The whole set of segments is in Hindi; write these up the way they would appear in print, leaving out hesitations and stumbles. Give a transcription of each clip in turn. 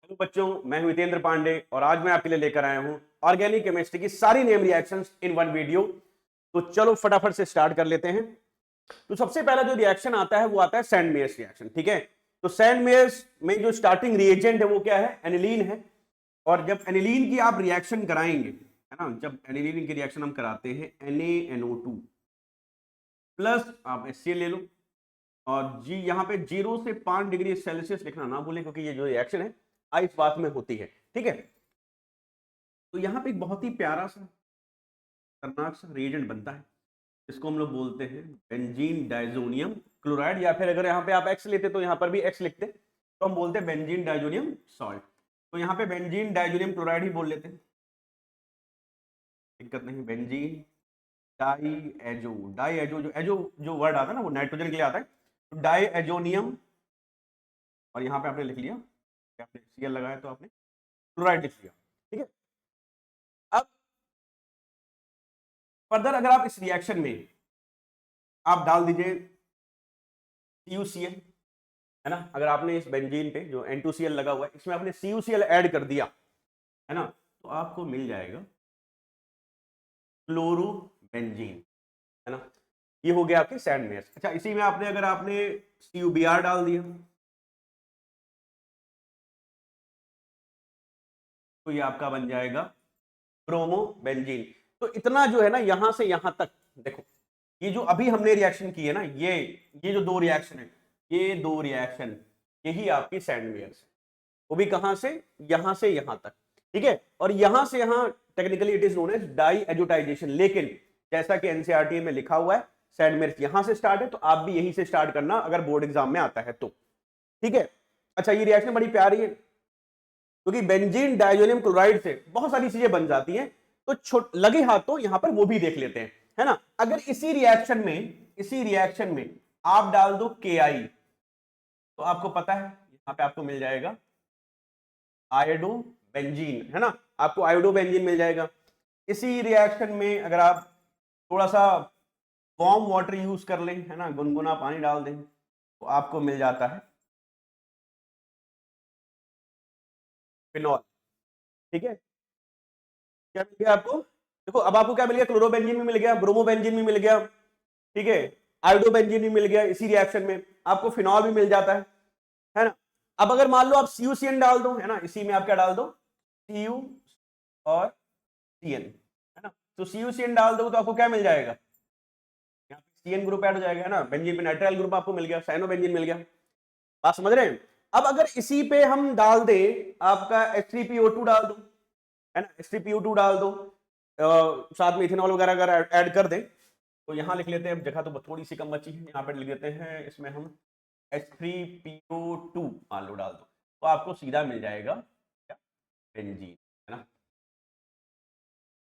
हेलो बच्चों, मैं हूं हितेंद्र पांडे और आज मैं आपके लिए लेकर आया हूं ऑर्गेनिक केमिस्ट्री की सारी name reactions in one video. तो चलो फटाफट से स्टार्ट कर लेते हैं। तो सबसे पहला जो रिएक्शन आता है वो आता है सैंड मेयर्स रिएक्शन। ठीक है, तो सैंड मेयर्स में जो स्टार्टिंग रिएजेंट है वो क्या है? एनिलीन है। और जब एनिलीन की आप रिएक्शन कराएंगे, है ना, जब एनिलीन की रिएक्शन हम कराते हैं NaNO2 प्लस आप HCl ले लो। और जी यहाँ पे 0 से 5 डिग्री सेल्सियस लिखना ना भूलें, क्योंकि ये जो रिएक्शन है आइस बात में होती है। ठीक है, तो यहाँ पे एक बहुत ही प्यारा सा खतरनाक सा रिएजेंट बनता है, इसको हम लोग बोलते हैं बेंजीन डाइजोनियम क्लोराइड, या फिर अगर यहाँ पे आप एक्स लेते तो यहाँ पर भी एक्स लिखते तो हम बोलते हैं बेंजीन डाइजोनियम सॉल्ट। तो यहाँ पे बेंजीन डाइजोनियम क्लोराइड ही बोल लेते हैं, दिक्कत नहीं। बेंजीन डाई एजो जो एजो जो वर्ड आता है ना वो नाइट्रोजन के लिए आता है, तो डाई एजोनियम। और यहाँ पे आपने लिख लिया, आपने Cl लगाया तो आपने क्लोराइड लिख लिया। ठीक है, अब फर्दर अगर आप इस रिएक्शन में आप डाल दीजिए CuCl, है ना। अगर आपने इस बेंजीन पे जो N2Cl लगा हुआ है इसमें आपने CuCl ऐड कर दिया, है ना, तो आपको मिल जाएगा क्लोरोबेंजीन, है ना। ये हो गया आपके सैंड मेयर्स। अच्छा, इसी में आपने अगर आपने CuBr डाल दिया तो ये आपका बन जाएगा ब्रोमोबेंजीन। तो इतना जो है ना यहां से यहां तक देखो, ये जो अभी हमने रिएक्शन की है ना, ये जो दो रिएक्शन है, ये दो रिएक्शन यही आपकी सैंड मेयर्स है। वो भी कहां से यहां तक। ठीक है, और यहां से यहां technically it is known as diazotization, लेकिन जैसा कि एनसीईआरटी में लिखा हुआ है सैंड मेयर्स यहां से स्टार्ट है, तो आप भी यहीं से स्टार्ट करना अगर बोर्ड एग्जाम में आता है तो। ठीक है, अच्छा, ये रिएक्शन बड़ी प्यारी है क्योंकि बेंजीन डाइजोनियम क्लोराइड से बहुत सारी चीजें बन जाती हैं। तो लगे हाथ तो यहां पर वो भी देख लेते हैं, है ना। अगर इसी रिएक्शन में आप डाल दो KI, तो आपको पता है यहां पे आपको मिल जाएगा आयोडो बेंजीन, है ना, आपको आयोडो बेंजीन मिल जाएगा। इसी रिएक्शन में अगर आप थोड़ा सा वार्म वाटर यूज कर लें, है ना, गुनगुना पानी डाल दें, तो आपको मिल जाता है फिनॉल। ठीक है, क्या मिल गया आपको? देखो अब आपको क्या मिल गया, क्लोरोबेंजीन भी मिल गया, ब्रोमोबेंजीन भी मिल गया, ठीक है, आयोडोबेंजीन भी मिल गया। इसी रिएक्शन में आपको फिनॉल भी मिल जाता है ना। अब अगर मान लो आप CuCN डाल दो, है ना, इसी में आप क्या डाल दो, Cu और Cn, है ना, तो CuCN डाल दो तो आपको क्या मिल जाएगा, यहाँ पे CN ग्रुप ऐड हो जाएगा, है ना, बेंजीन पे नाइट्राइल ग्रुप आपको मिल गया, साइनोबेंजीन मिल गया। बात समझ रहे हैं? अब अगर इसी पे हम डाल दे आपका H3PO2 डाल दो, है ना, H3PO2 डाल दो, साथ में इथेनॉल वगैरह अगर ऐड कर दें, तो यहां लिख लेते हैं, जगह तो थोड़ी सी कम बची है, यहाँ पे लिख देते हैं इसमें हम H3PO2 मान लो डाल दो, तो आपको सीधा मिल जाएगा क्या, बेंजीन, है ना।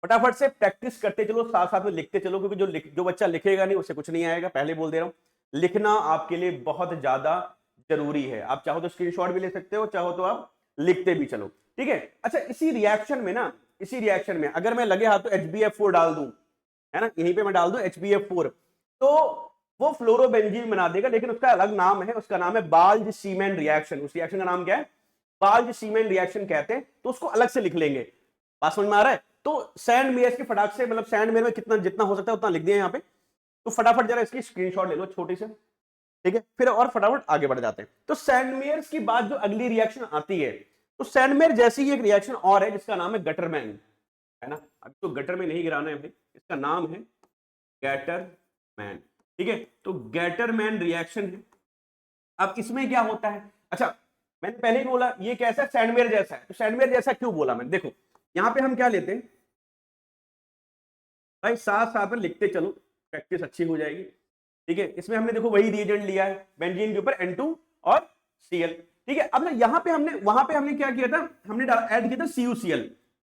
फटाफट से प्रैक्टिस करते चलो, साथ साथ में लिखते चलो, क्योंकि जो बच्चा लिखेगा नहीं उससे कुछ नहीं आएगा, पहले बोल दे रहा हूं। लिखना आपके लिए बहुत ज्यादा जरूरी है। आप चाहो तो स्क्रीनशॉट भी ले सकते हो, चाहो तो आप लिखते भी चलो। ठीक है, अच्छा, इसी रिएक्शन में अगर मैं लगे हाथ तो HbF4 डाल दूं, है ना, यहीं पे मैं डाल दूं HbF4, तो वो फ्लोरोबेंजीन बना देगा, लेकिन उसका अलग नाम है, उसका नाम है बाल्ज सीमेन रिएक्शन। उस रिएक्शन का नाम क्या है? बाल्ज सीमेन रिएक्शन कहते हैं, तो उसको अलग से लिख लेंगे। बात समझ में आ रहा है? तो सैंड मेयर के फटाक से, मतलब सैंड मेयर में कितना जितना हो सकता है उतना लिख दिया यहाँ पे, तो फटाफट जरा इसकी स्क्रीनशॉट ले लो छोटी से। ठीक है, फिर और फटाफट आगे बढ़ जाते हैं। तो सैंड मेयर्स की बाद जो अगली रिएक्शन आती है, तो सैंड मेयर जैसी एक रिएक्शन और है जिसका नाम है गटरमैन, है ना। अभी तो गटर में नहीं गिराना है भाई, इसका नाम है गैटरमैन। ठीक है, तो गैटरमैन रिएक्शन है। अब इसमें क्या होता है? अच्छा, मैंने पहले ही बोला ये कैसा है, सैंडमेयर जैसा है। तो सैंडमेयर जैसा क्यों बोला मैंने? देखो यहां पे हम क्या लेते हैं भाई, साथ साथ में लिखते चलो, प्रैक्टिस अच्छी हो जाएगी। ठीक है, इसमें हमने देखो वही रिएजेंट लिया है, बेंजीन के ऊपर N2 और Cl। ठीक है, अब ना यहाँ पे हमने, वहां पे हमने क्या किया था, हमने ऐड किया था CuCl,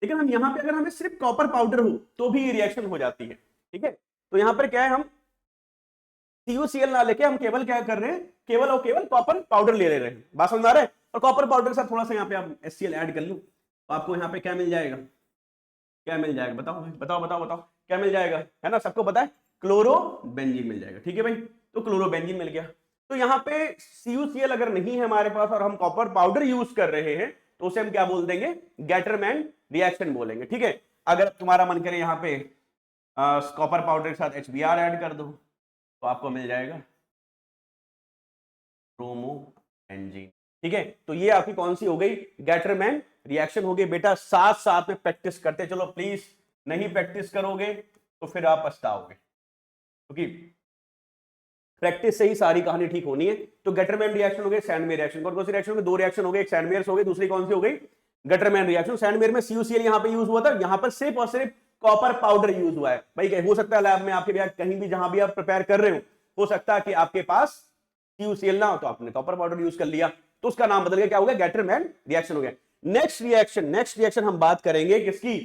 लेकिन हम यहाँ पे अगर हमें सिर्फ कॉपर पाउडर हो तो भी ये रिएक्शन हो जाती है। ठीक है, तो यहाँ पर क्या है, हम CuCl ना लेके हम केवल क्या कर रहे हैं, केवल और केवल कॉपर पाउडर ले रहे हैं। बात समझ आ रहा है? और कॉपर पाउडर के साथ थोड़ा सा यहाँ पे आप HCl ऐड कर लो, तो आपको यहाँ पे क्या मिल जाएगा, क्या मिल जाएगा, बताओ भाई, बताओ क्या मिल जाएगा, है ना, सबको पता है, क्लोरोबेंजीन मिल जाएगा। ठीक है भाई, तो क्लोरोबेंजीन मिल गया। तो यहाँ पे CuCl अगर नहीं है हमारे पास और हम कॉपर पाउडर यूज कर रहे हैं, तो उसे हम क्या बोल देंगे, गेटरमैन रिएक्शन बोलेंगे। ठीक है, अगर तुम्हारा मन करे यहाँ पे कॉपर पाउडर के साथ HBr ऐड कर दो तो आपको मिल जाएगा ब्रोमो बेंजीन। ठीक है, तो ये आपकी कौन सी हो गई, गेटरमैन रिएक्शन हो गई। बेटा साथ साथ में प्रैक्टिस करते चलो प्लीज, नहीं प्रैक्टिस करोगे तो फिर आप पछताओगे, क्योंकि प्रैक्टिस से ही सारी कहानी ठीक होनी है। तो गेटरमैन रिएक्शन हो गई, सैंडमेयर रिएक्शन। कौन सी रिएक्शन हो गई, दो रिएक्शन हो गए, एक सैंडमेयर हो गई, दूसरी कौन सी हो गई, गेटरमैन रिएक्शन। सैंडमेयर में CuCl यहाँ पे यूज हुआ था, यहाँ पर सिर्फ और सिर्फ कॉपर पाउडर यूज हुआ है। भाई हो सकता है लैब में आपके कहीं भी जहां भी आप प्रिपेयर कर रहे हो सकता है कि आपके पास CuCl ना हो तो आपने कॉपर पाउडर यूज कर लिया, तो उसका नाम बदल गया, क्या हो गया, गेटरमैन रिएक्शन हो गया। नेक्स्ट रिएक्शन हम बात करेंगे किसकी,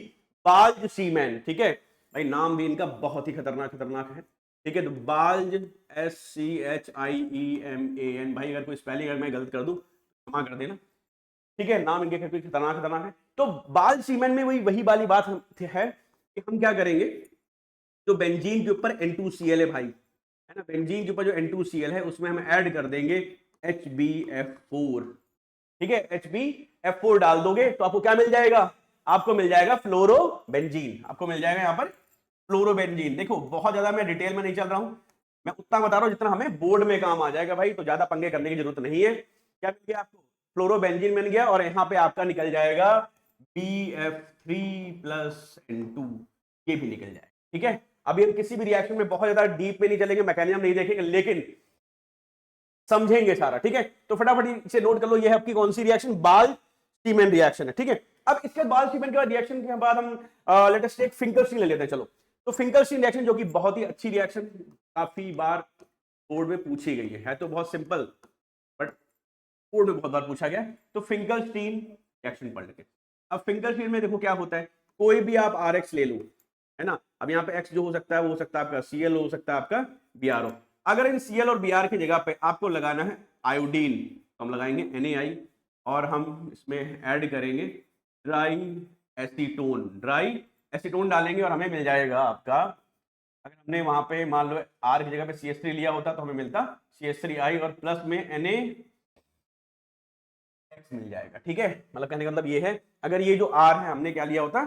बाल्ज सीमेन। ठीक है भाई, नाम भी इनका बहुत ही खतरनाक है। ठीक है, तो बाल्ज SCHIEMAN। भाई अगर कोई स्पेलिंग अगर मैं गलत कर दूं क्षमा कर देना। ठीक है, नाम इनके खतरनाक है। तो बाल्ज सीमेन में वही वाली बात है कि हम क्या करेंगे, जो बेंजीन के ऊपर N2Cl है भाई, है ना, बेंजीन के ऊपर जो N2Cl है उसमें हम ऐड कर देंगे HbF4। ठीक है, HbF4 डाल दोगे तो आपको क्या मिल जाएगा, आपको मिल जाएगा फ्लोरोबेंजीन। आपको मिल जाएगा यहाँ पर फ्लोरोबेंजीन। देखो बहुत ज्यादा मैं डिटेल में नहीं चल रहा हूं, मैं उतना बता रहा हूं जितना हमें बोर्ड में काम आ जाएगा भाई, तो ज्यादा पंगे करने की जरूरत नहीं है। क्या मिल गया आपको, फ्लोरोबेंजीन मिल गया, और यहाँ पे आपका निकल जाएगा BF3+N2, ये भी निकल जाएगा। ठीक है, अभी हम किसी भी रिएक्शन में बहुत ज्यादा डीप में नहीं चलेंगे, मैकेनिज्म नहीं देखेंगे, लेकिन समझेंगे सारा। ठीक है, तो फटाफट इसे नोट कर लो, ये है आपकी कौन सी रिएक्शन, बाल्ज सीमेन रिएक्शन है। ठीक है, अब इसके बाद सीमेन के बाद रिएक्शन के बाद हम लेट अस टेक फिंकलस्टीन ले लेते हैं। चलो, तो फिंकलस्टीन रिएक्शन जो कि बहुत ही अच्छी रिएक्शन, काफी बार बोर्ड में पूछी गई है तो बहुत सिंपल, बट बोर्ड में बहुत बार पूछा गया। तो फिंकलस्टीन रिएक्शन पढ़ लेते हैं। अब फिंकलस्टीन में देखो क्या होता है, कोई भी आप RX ले लो, है ना, अब यहाँ पे X जो हो सकता है वो हो सकता है आपका Cl, हो सकता है आपका BrO। अगर इन Cl और Br की जगह पे आपको लगाना है आयोडीन, तो हम लगाएंगे Na, और हम इसमें ऐड करेंगे ड्राई एसीटोन डालेंगे, और हमें मिल जाएगा आपका, अगर हमने वहां पे मान लो R की जगह पे CH3 लिया होता तो हमें मिलता CH3I, और प्लस में Na मिल जाएगा। ठीक है, मतलब कहने का मतलब ये है, अगर ये जो R है हमने क्या लिया होता,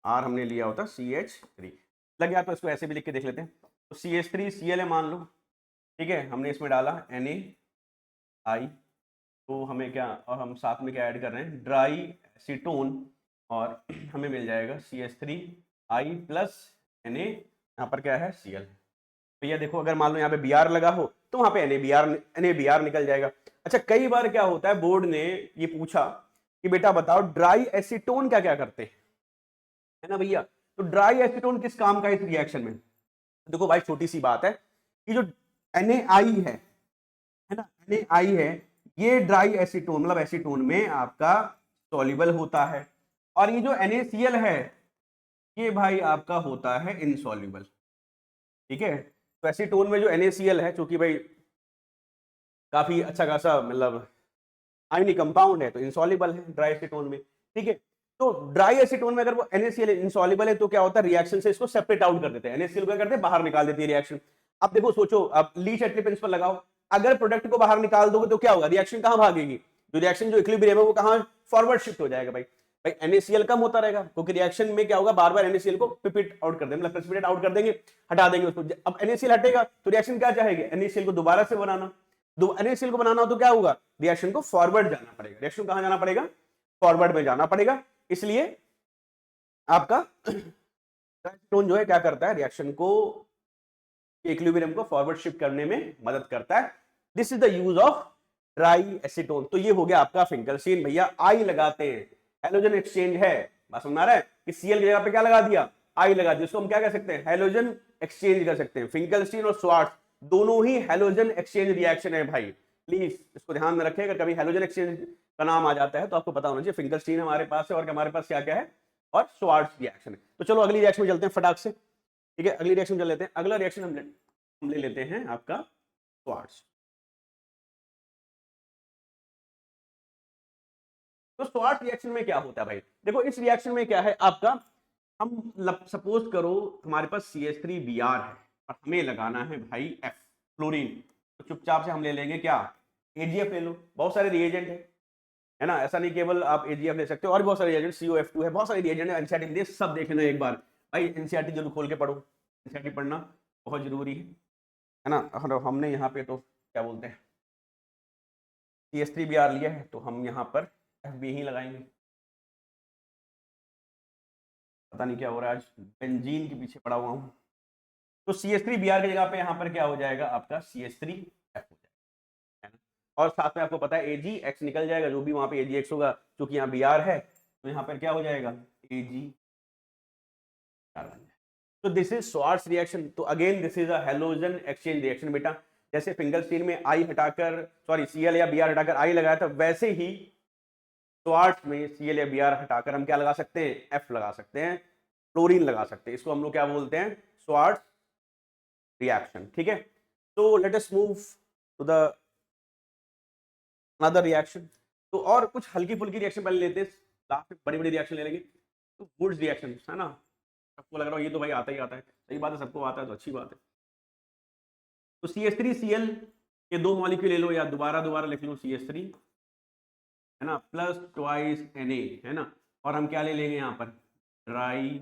R हमने लिया होता CH3 लग गया, तो इसको ऐसे भी लिख के देख लेते हैं। तो CH3Cl है मान लो, ठीक है, हमने इसमें डाला NaI, तो हमें क्या, और हम साथ में क्या ऐड कर रहे हैं, ड्राई एसीटोन, और हमें मिल जाएगा CH3I प्लस Na, यहाँ पर क्या है Cl। भैया देखो अगर मान लो यहाँ पे Br लगा हो तो वहां पे NaBr निकल जाएगा। अच्छा, कई बार क्या होता है, बोर्ड ने ये पूछा कि बेटा बताओ ड्राई एसीटोन क्या क्या करते हैं, है ना भैया, तो ड्राई एसीटोन किस काम का है इस रिएक्शन में। देखो भाई छोटी सी बात है कि जो NaI है ना, NaI है, ये ड्राई एसीटोन मतलब एसीटोन में आपका सॉल्युबल होता है, और ये जो NaCl है ये भाई आपका होता है इनसॉल्युबल। ठीक है, तो एसीटोन में जो NaCl है, चूंकि भाई काफी अच्छा खासा मतलब आयनिक कंपाउंड है, तो इनसॉल्युबल है ड्राई एसीटोन में। ठीक है, तो ड्राई एसीटोन में अगर वो NaCl इनसॉल्युबल है तो क्या होता है, रिएक्शन से इसको सेपरेट आउट कर देते हैं, NaCl क्या करते हैं, बाहर निकाल देती है रिएक्शन। अब देखो सोचो, अब लीच-एटली प्रिंसिपल लगाओ, अगर प्रोडक्ट को बाहर निकाल दोगे तो क्या होगा, रिएक्शन कहां भागेगी, जो रिएक्शन जो इक्विलिब्रियम है वो कहां, फॉरवर्ड शिफ्ट हो जाएगा। भाई NaCl कम होता रहेगा, क्योंकि रिएक्शन में क्या होगा, बार बार NaCl को प्रिपिट आउट कर देंगे, मतलब प्रेसिपिटेट आउट कर देंगे, हटा देंगे उसको। अब NaCl हटेगा तो रिएक्शन क्या चाहेगी, NaCl को दोबारा से बनाना, NaCl को बनाना हो तो क्या होगा, रिएक्शन को फॉरवर्ड जाना पड़ेगा। रिएक्शन कहां जाना पड़ेगा, फॉरवर्ड में जाना पड़ेगा। इसलिए आपका एसीटोन जो है क्या करता है, रिएक्शन को, इक्विलिब्रियम को फॉरवर्ड शिफ्ट करने में मदद करता है। This is the use of dry acetone. तो ये हो गया आपका फिंकलस्टीन। भैया आई लगाते हैं, हैलोजन एक्सचेंज है, बात समझ आ रहा है कि Cl की जगह पे क्या लगा दिया, आई लगा दिया, इसको हम क्या कह सकते हैं, हैलोजन एक्सचेंज कर सकते हैं। फिंकलस्टीन और स्वार्ट्ज दोनों ही हैलोजन एक्सचेंज रिएक्शन है भाई, प्लीज इसको ध्यान में रखिए, अगर कभी हैलोजन एक्सचेंज का नाम आ जाता है तो आपको पता होना चाहिए फिंकलस्टीन हमारे पास है और हमारे पास क्या क्या है, और स्वार्ट्ज रिएक्शन है। तो चलो अगली रिएक्शन में चलते हैं फटाक से। ठीक है, अगली रिएक्शन चल लेते हैं। अगला रिएक्शन हम ले लेते हैं आपका स्वार्ट्ज। तो स्वार्ट्ज रिएक्शन में क्या होता है भाई, देखो इस रिएक्शन में क्या है आपका, हम सपोज करो हमारे पास CH3Br है और हमें लगाना है भाई F फ्लोरीन, तो चुपचाप से हम ले लेंगे क्या, AgF ले लो, बहुत सारे रिएजेंट है, है ना। ऐसा नहीं केवल आप AgF ले सकते हो, और भी बहुत सारे रिएजेंट, COF2 है, बहुत सारे रिएजेंट है, एनसीईआरटी में सब देख लेना एक बार भाई, एनसीईआरटी जरूर खोल के पढ़ो, एनसीईआरटी पढ़ना बहुत जरूरी है ना। और हमने यहाँ पे तो क्या बोलते हैं CS3 भी लिया है, तो हम यहाँ पर FB ही लगाएंगे। पता नहीं क्या हो रहा है आज, बेंजीन के पीछे पड़ा हुआ हूँ। तो CS3Br की जगह पे यहाँ पर क्या हो जाएगा आपका CS3F हो जाएगा, है ना। और साथ में आपको पता है AgX निकल जाएगा, जो भी वहां पे AgX होगा, क्योंकि यहाँ Br है तो यहाँ पर क्या हो जाएगा Ag। तो दिस इज स्वार्ट्स रिएक्शन। तो again this is a halogen exchange reaction बेटा। जैसे फिंगरस्टीन में I हटाकर, सॉरी Cl या Br हटाकर I लगाया था, वैसे ही स्वार्ट्स में Cl या Br हटाकर हम क्या लगा सकते हैं, F लगा सकते हैं, फ्लोरीन लगा सकते हैं। इसको हम लोग क्या बोलते हैं, स्वार्ट्स रिएक्शन। ठीक है, तो let us move to the another reaction. तो और कुछ हल्की फुल्की रिएक्शन पहले लेते हैं, लास्ट में बड़ी बड़ी रिएक्शन ले लेंगे। तो वुड्स रिएक्शन है ना, सबको लग रहा है ये तो भाई आता ही आता है, सही बात है, सबको आता है तो अच्छी बात है। तो CH3Cl के दो मॉलिक्यूल ले लो, या दोबारा लिख लो CH3, है ना, प्लस ट्वाइस Na, है ना। और हम क्या ले लेंगे यहाँ पर ड्राई।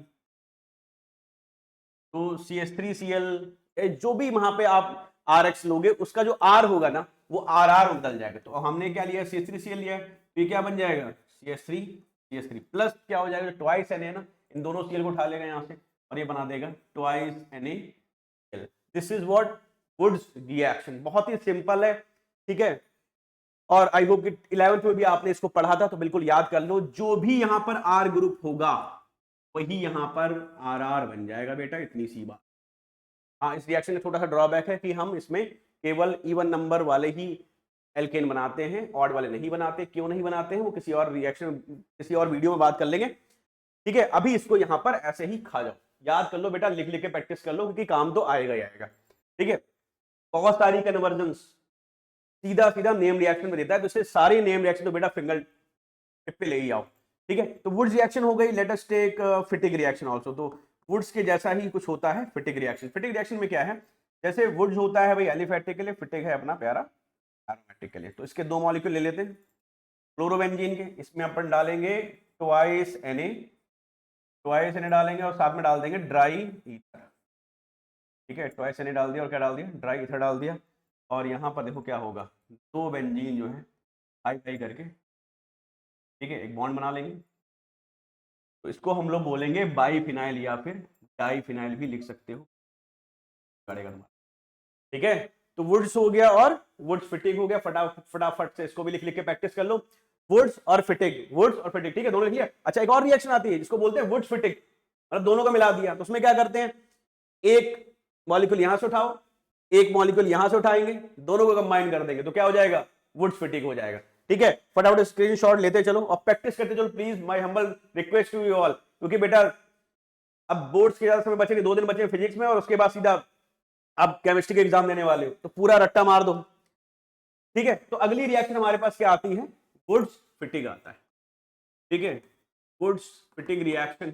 तो CH3Cl जो भी वहां पे आप RX लोगे, उसका जो R होगा ना वो RR बदल जाएगा। तो हमने क्या लिया, CH3Cl लिया, तो ये क्या बन जाएगा CH3 प्लस क्या हो जाएगा ट्वाइस Na ना, इन दोनों Cl को उठा लेगा यहाँ से और ये बना देगा twice NaCl। This is what Wurtz reaction, बहुत ही सिंपल है। ठीक है, और आई होप कि 11th में भी आपने इसको पढ़ा था, तो बिल्कुल याद कर लो, जो भी यहां पर R ग्रुप होगा वही यहां पर RR बन जाएगा बेटा, इतनी सी बात। हाँ, इस रिएक्शन में थोड़ा सा ड्रॉबैक है कि हम इसमें केवल इवन नंबर वाले ही एल्केन बनाते हैं, ऑड वाले नहीं बनाते। क्यों नहीं बनाते हैं वो किसी और रिएक्शन, किसी और वीडियो में बात कर लेंगे। ठीक है, अभी इसको यहां पर ऐसे ही खा जाओ, याद कर लो बेटा, लिख लिख के प्रैक्टिस कर लो, क्योंकि काम तो आएगा ही आएगा। ठीक है, बहुत सारी कन्वर्जन सीधा सीधा नेम रिएक्शन में देता है, तो इससे सारी नेम रिएक्शन तो बेटा फिंगर टिप पे ले ही आओ। ठीक है, तो वुड्स रिएक्शन हो गई। Let us take Fittig reaction also. तो वुड्स के जैसा ही कुछ होता है फिटिक रिएक्शन। फिटिक रिएक्शन में क्या है, जैसे वुड्स होता है भाई एलिफैटिक के लिए, फिटिक है अपना प्यारा एरोमेटिक के लिए। तो इसके दो मॉलिक्यूल ले लेते हैं फ्लोरोबेंजीन के, इसमें अपन डालेंगे ट्वाइस Na डालेंगे और साथ में डाल देंगे ड्राई ईथर। ठीक है, ट्वाइस Na डाल दिया और क्या डाल दिया, ड्राई ईथर डाल दिया। और यहाँ पर देखो क्या होगा, दो बेंजीन जो है हाई हाई करके, ठीक है, एक बॉन्ड बना लेंगे। तो इसको हम लोग बोलेंगे बाईफिनाइल या फिर डाईफिनाइल भी लिख सकते हो, ठीक है। तो वुड्स हो गया और वुड्स फिटिंग हो गया, फटाफट से इसको भी लिख लिख के प्रैक्टिस कर लो, वुड्स और फिटिंग, वुड्स और फिटिंग। ठीक है, दोनों लिख लिया। अच्छा, एक और रिएक्शन आती है जिसको बोलते हैं वुड्स फिटिंग, मतलब दोनों का मिला दिया। तो उसमें क्या करते हैं, एक मॉलिक्यूल यहां से उठाओ, एक मॉलिक्यूल यहां से उठाएंगे, दोनों को कंबाइन कर देंगे, तो क्या हो जाएगा, वुड्स फिटिंग हो जाएगा। ठीक है, फटाफट स्क्रीनशॉट लेते चलो और प्रैक्टिस करते चलो please, my humble request to you all. क्योंकि बेटा अब बोर्ड्स के ज्यादा समय बचेंगे, 2 दिन बचे फिजिक्स में, और उसके बाद सीधा अब केमिस्ट्री के एग्जाम देने वाले हो, तो पूरा रट्टा मार दो। ठीक है, तो अगली रिएक्शन हमारे पास क्या आती है, वुड्स फिटिंग आता है। ठीक है, वुड्स फिटिंग रिएक्शन।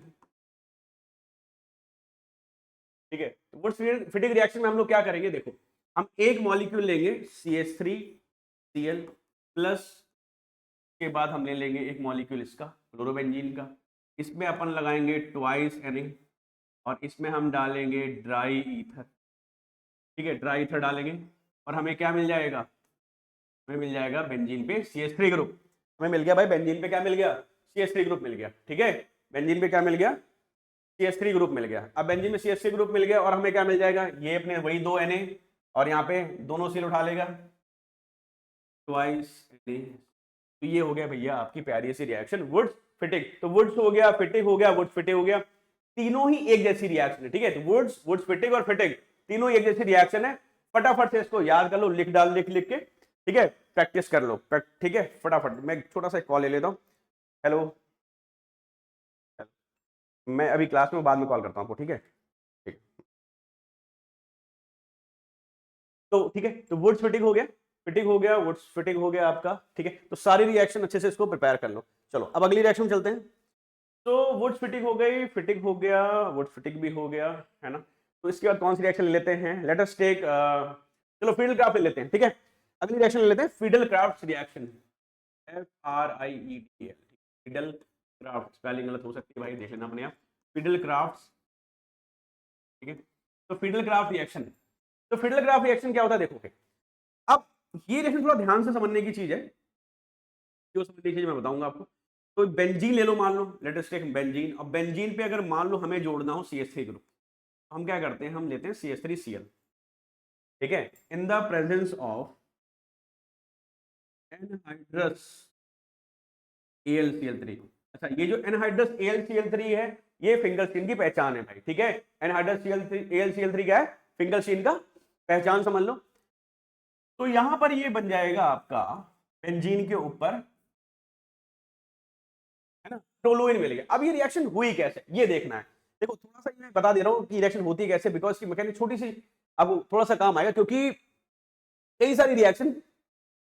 ठीक है, तो वुड्स फिटिंग रिएक्शन में हम लोग क्या करेंगे, देखो हम एक मॉलिक्यूल लेंगे CH3Cl प्लस के बाद हम ले लेंगे एक मॉलिक्यूल इसका फ्लोरोबेंजीन का, इसमें अपन लगाएंगे ट्वाइस Na और इसमें हम डालेंगे ड्राई ईथर। ठीक है, ड्राई ईथर डालेंगे और हमें क्या मिल जाएगा, हमें मिल जाएगा बेंजीन पे CH3 ग्रुप। हमें मिल गया भाई बेंजीन पे क्या मिल गया, CH3 ग्रुप मिल गया। ठीक है, बेंजीन पे क्या मिल गया, CH3 ग्रुप मिल गया। अब बेंजीन में CH3 ग्रुप मिल गया और हमें क्या मिल जाएगा, ये अपने वही दो Na और यहाँ पे दोनों सील उठा लेगा ट्वाइस Na। तो ये हो गया भैया आपकी प्यारी सी रिएक्शन वुड्स फिटिंग। तो वुड्स हो गया, फिटिंग हो गया, वुड्स फिटिंग हो गया, तीनों ही एक जैसी रिएक्शन है। ठीक है, तो वुड्स फिटिंग और फिटिंग तीनों एक जैसी रिएक्शन है। फटाफट से इसको याद कर लो, लिख डाल लिख लिख के, ठीक है, प्रैक्टिस कर लो। ठीक है, फटाफट मैं छोटा सा कॉल ले लेता हूँ। हेलो, मैं अभी क्लास में बाद में कॉल करता हूँ आपको, ठीक है। ठीक, तो ठीक है, तो वुड्स फिटिंग हो गया, फिटिंग हो गया, वुड्स फिटिंग हो गया आपका। ठीक है, तो सारी रिएक्शन अच्छे से इसको प्रिपेयर कर लो। चलो अब अगली रिएक्शन चलते हैं। तो वुड्स फिटिंग हो गई, फिटिंग हो गया, वुड्स फिटिंग भी हो गया, है ना। तो इसके बाद कौन सी रिएक्शन ले लेते हैं, लेट अस टेक, चलो फिडल क्राफ्ट ले लेते हैं। ठीक है, अगली रिएक्शन ले लेते हैं fiddle craft reaction. FRIEDL, fiddle craft, spelling गलत हो सकती है भाई, देख लेना अपने आप, फिडल क्राफ्ट, ठीक है। तो फिडल क्राफ्ट रिएक्शन, तो फिडल क्राफ्ट रिएक्शन क्या होता है देखोगे। अब ये रिएक्शन थोड़ा ध्यान से समझने की चीज है, क्यों समझने की चीज मैं बताऊंगा आपको। तो बेंजीन ले लो, मान लो लेट अस टेक बेंजीन, और बेंजीन पे अगर मान लो हमें जोड़ना हो CH3 ग्रुप, हम क्या करते हैं, हम लेते हैं CH3Cl, ठीक है, इन the presence of anhydrous AlCl3। अच्छा, ये जो एनहाइड्रस AlCl3 है, ये फिंगरस्टीन की पहचान है भाई, ठीक है। एनहाइड्रस AlCl3 क्या है, फिंगरस्टीन का पहचान समझ लो। तो यहां पर ये बन जाएगा आपका बेंजीन के ऊपर, है ना, टोलुइन मिल गया। अब ये रिएक्शन हुई कैसे, ये देखना है। देखो थोड़ा सा मैं बता दे रहा हूं कि रिएक्शन होती है कैसे, बिकॉज की मैकेनिक छोटी सी अब थोड़ा सा काम आएगा, क्योंकि कई सारी रिएक्शन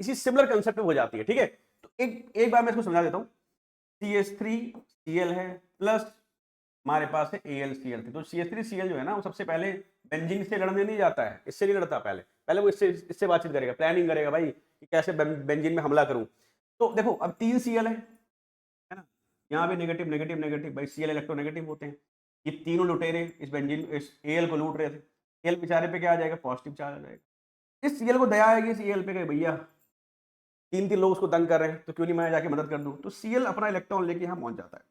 इसी सिमिलर कंसेप्ट में हो जाती है, ठीक है। तो एक बार मैं इसको समझा देता हूं। CH3Cl है प्लस हमारे पास है AlCl3। तो CH3Cl जो है ना, वो सबसे पहले बेंजीन से लड़ने नहीं जाता है, इससे नहीं लड़ता, पहले पहले वो इससे बातचीत करेगा, प्लानिंग करेगा भाई कि कैसे बेंजीन में हमला करूं। तो देखो अब 3 Cl है ना, यहाँ पे नेगेटिव नेगेटिव नेगेटिव, भाई Cl इलेक्ट्रोनेगेटिव होते हैं। ये तीनों लुटेरे इस बेंजीन इस Al को लूट रहे थे, Al बेचारे पे क्या आ जाएगा, पॉजिटिव चार्ज आ जाएगा। इस Cl को दया आएगी इस Al पे, भैया 3 लोग उसको तंग कर रहे हैं, तो क्यों नहीं मैं जाके मदद कर दूं। तो Cl अपना इलेक्ट्रॉन लेके यहाँ पहुंच जाता है,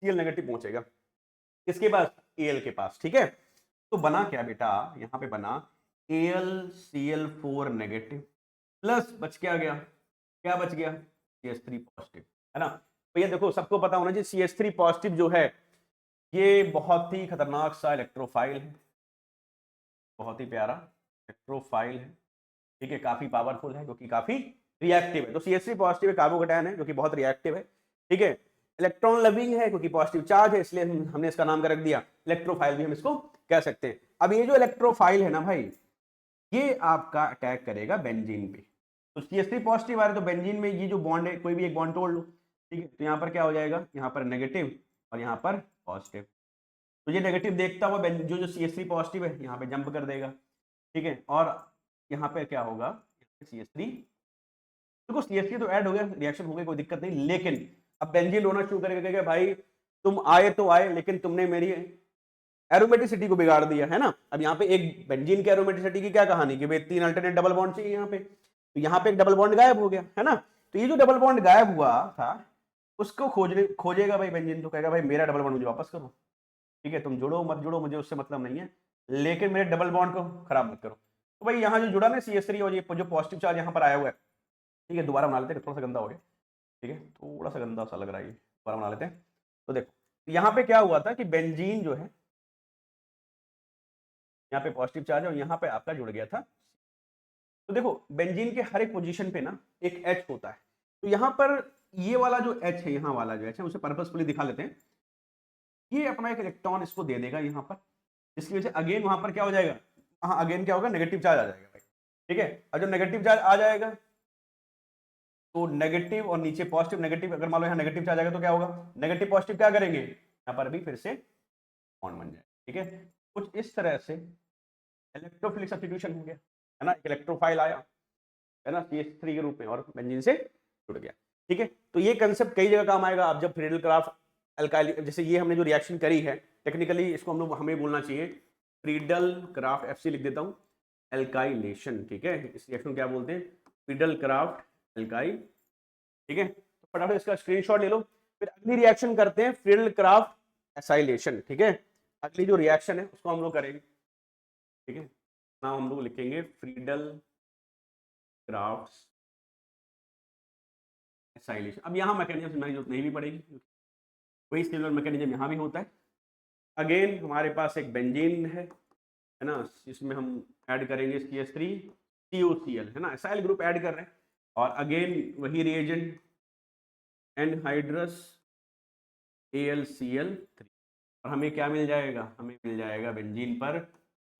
Cl नेगेटिव पहुंचेगा किसके पास, Al के पास, ठीक है। तो बना क्या बेटा, यहाँ पे बना AlCl4 नेगेटिव प्लस बच क्या गया, क्या बच गया, CH3 पॉजिटिव, है ना। तो ये देखो सबको पता होना चाहिए, CH3 पॉजिटिव जो है ये बहुत ही खतरनाक सा इलेक्ट्रोफाइल है, बहुत ही प्यारा इलेक्ट्रोफाइल है, ठीक है, काफी पावरफुल है क्योंकि काफी रिएक्टिव है। तो CH3 पॉजिटिव कार्बोकैटायन है जो कि बहुत रिएक्टिव है, ठीक है। इलेक्ट्रॉन लविंग है क्योंकि पॉजिटिव चार्ज है, इसलिए हमने इसका नाम कर रख दिया इलेक्ट्रोफाइल, भी हम इसको कह सकते हैं। अब ये जो इलेक्ट्रोफाइल है ना भाई, ये आपका अटैक करेगा बेंजीन पे। तो CH3 पॉजिटिव आ रहा है, तो बेंजीन में ये जो बॉन्ड है, कोई भी एक बॉन्ड तोड़ लो, ठीक है। तो यहाँ पर क्या हो जाएगा, यहाँ पर नेगेटिव और यहाँ पर पॉजिटिव। तो ये नेगेटिव देखता हुआ जो CH3 पॉजिटिव है यहाँ पे जंप कर देगा, ठीक है। और यहाँ पे क्या होगा, CH3, देखो CH3 तो ऐड हो गया, रिएक्शन हो गई, कोई दिक्कत नहीं। लेकिन अब बेंजीन रोना शुरू करेगा कि भाई तुम आए तो आए, लेकिन तुमने मेरी एरोमेटिसिटी को बिगाड़ दिया, है ना। अब यहाँ पे एक बेंजीन की एरोमेटिसिटी की क्या कहानी कि भाई 3 अल्टरनेट डबल बॉन्ड चाहिए यहाँ पे, तो यहाँ पे एक डबल बॉन्ड गायब हो गया, है ना। तो ये जो डबल बॉन्ड गायब हुआ था उसको खोजेगा भाई बेंजीन, तो कहेगा भाई मेरा डबल बॉन्ड मुझे वापस करो, ठीक है, तुम जुड़ो मत जुड़ो मुझे उससे मतलब नहीं है, लेकिन मेरे डबल बॉन्ड को खराब मत करो। तो भाई यहाँ जो जुड़ा ना CH3 और ये जो पॉजिटिव चार्ज यहाँ पर आया हुआ है, ठीक है, दोबारा बना लेते हैं, थोड़ा सा गंदा हो गया, ठीक है, थोड़ा सा गंदा सा लग रहा है ये, दोबारा बना लेते हैं। तो देखो यहाँ पे क्या हुआ था कि बेंजीन जो है यहाँ पे पॉजिटिव चार्ज है और यहाँ पे आपका जुड़ गया था। तो देखो बेंजीन के हर एक पोजीशन पे ना एक H होता है, तो यहाँ पर ये वाला जो H है, यहाँ वाला जो H है, उसे पर्पसफुली दिखा लेते हैं। ये अपना एक इलेक्ट्रॉन इसको दे देगा यहाँ पर, जिसकी वजह से अगेन वहां पर क्या हो जाएगा, हाँ अगेन क्या होगा, नेगेटिव चार्ज आ जाएगा भाई, ठीक है। और जब नेगेटिव चार्ज आ जाएगा तो नेगेटिव और नीचे पॉजिटिव नेगेटिव, अगर मान लो यहाँ नेगेटिव चार्ज आएगा तो क्या होगा, नेगेटिव पॉजिटिव क्या करेंगे, यहाँ पर भी फिर से बॉन्ड बन जाए, ठीक है। कुछ इस तरह से इलेक्ट्रोफिलिक सब्स्टिट्यूशन हो गया, है ना, एक इलेक्ट्रोफाइल आया, है ना, CH3 के रूप में और बेंजीन से जुड़ गया, ठीक है। तो ये कंसेप्ट कई जगह काम आएगा। आप जब फ्रीडल क्राफ्ट अल्काइल, जैसे ये हमने जो रिएक्शन करी है, टेक्निकली इसको हम लोग हमें बोलना चाहिए फ्रीडल क्राफ्ट, FC लिख देता हूं, एल्काइलेशन, ठीक है। इस रिएक्शन क्या बोलते हैं, फ्रीडल क्राफ्ट एल्काइल, ठीक है। तो फटाफट इसका स्क्रीनशॉट ले लो। फिर अगली रिएक्शन करते हैं फ्रीडल क्राफ्ट एसाइलेशन, ठीक है। अगली जो रिएक्शन है उसको हम लोग करेंगे, ठीक है। नाम हम लोग लिखेंगे फ्रीडल क्राफ्ट एसाइलेशन। अब यहाँ मैकेनिज्म समझने की जरूरत नहीं भी पड़ेगी, वही सिमिलर मैकेनिज्म यहाँ भी होता है। अगेन हमारे पास एक बेंजीन है ना, इसमें हम ऐड करेंगे CH3 COCl, है ना, एसाइल ग्रुप ऐड कर रहे हैं, और अगेन वही रिएजेंट एनहाइड्रस AlCl3, और हमें क्या मिल जाएगा, हमें मिल जाएगा बेंजीन पर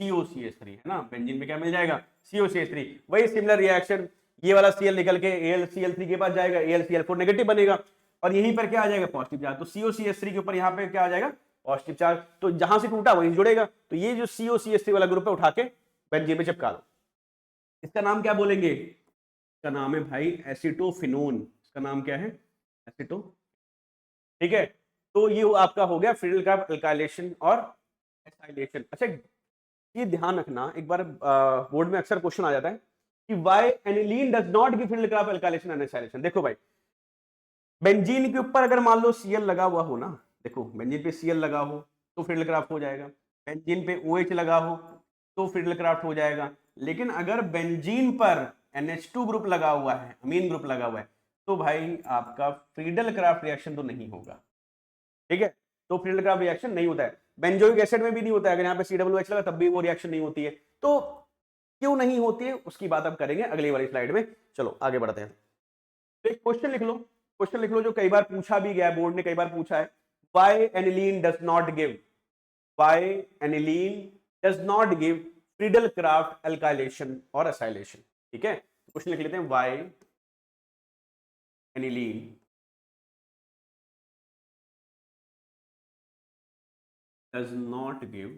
COCH3, है ना, बेंजीन में क्या मिल जाएगा, COCH3। वही सिमिलर रिएक्शन, ये वाला Cl निकल के AlCl3 के पास जाएगा, AlCl4 नेगेटिव बनेगा, और यहीं पर क्या आ जाएगा, पॉजिटिव चार्ज। तो COCH3 के ऊपर यहाँ पे क्या आ जाएगा, पॉजिटिव चार्ज। तो जहां से टूटा वहीं जुड़ेगा, तो ये जो COCH3 वाला ग्रुप है उठा के बेंजीन में चिपका लो। इसका नाम क्या बोलेंगे, इसका नाम है भाई एसिटोफिनोन, इसका नाम क्या है, एसीटो। ठीक है, तो ये आपका हो गया फ्रीडल-क्राफ्ट एल्काइलेशन और एसाइलेशन। अच्छा, ये ध्यान रखना, एक बार बोर्ड में अक्सर क्वेश्चन आ जाता है कि why aniline does not give Friedel-Crafts alkylation and acylation. देखो भाई, बेंजीन के ऊपर अगर मान लो Cl लगा हुआ हो ना, देखो बेंजीन पे Cl लगा हो तो फ्रीडल-क्राफ्ट हो जाएगा, बेंजीन पे OH लगा हो तो फ्रीडल-क्राफ्ट हो जाएगा। लेकिन अगर बेंजीन पर NH2 ग्रुप लगा हुआ है, अमीन ग्रुप लगा हुआ है, तो भाई आपका फ्रीडल-क्राफ्ट रिएक्शन तो नहीं होगा। ठीक है, तो फ्रीडल-क्राफ्ट रिएक्शन नहीं होता है। बेंजोइक एसिड में भी नहीं होता है, अगर यहाँ पे COOH लगा तब भी वो रिएक्शन नहीं होती है। तो क्यों नहीं होती है उसकी बात अब करेंगे अगली वाली स्लाइड में। चलो आगे बढ़ते हैं। तो एक क्वेश्चन लिख लो, क्वेश्चन लिख लो जो कई बार पूछा भी गया है, बोर्ड ने कई बार पूछा है, why aniline does not give, why aniline does not give Friedel-Crafts alkylation और एसाइलेशन। ठीक है, क्वेश्चन लिख लेते हैं, why aniline does not give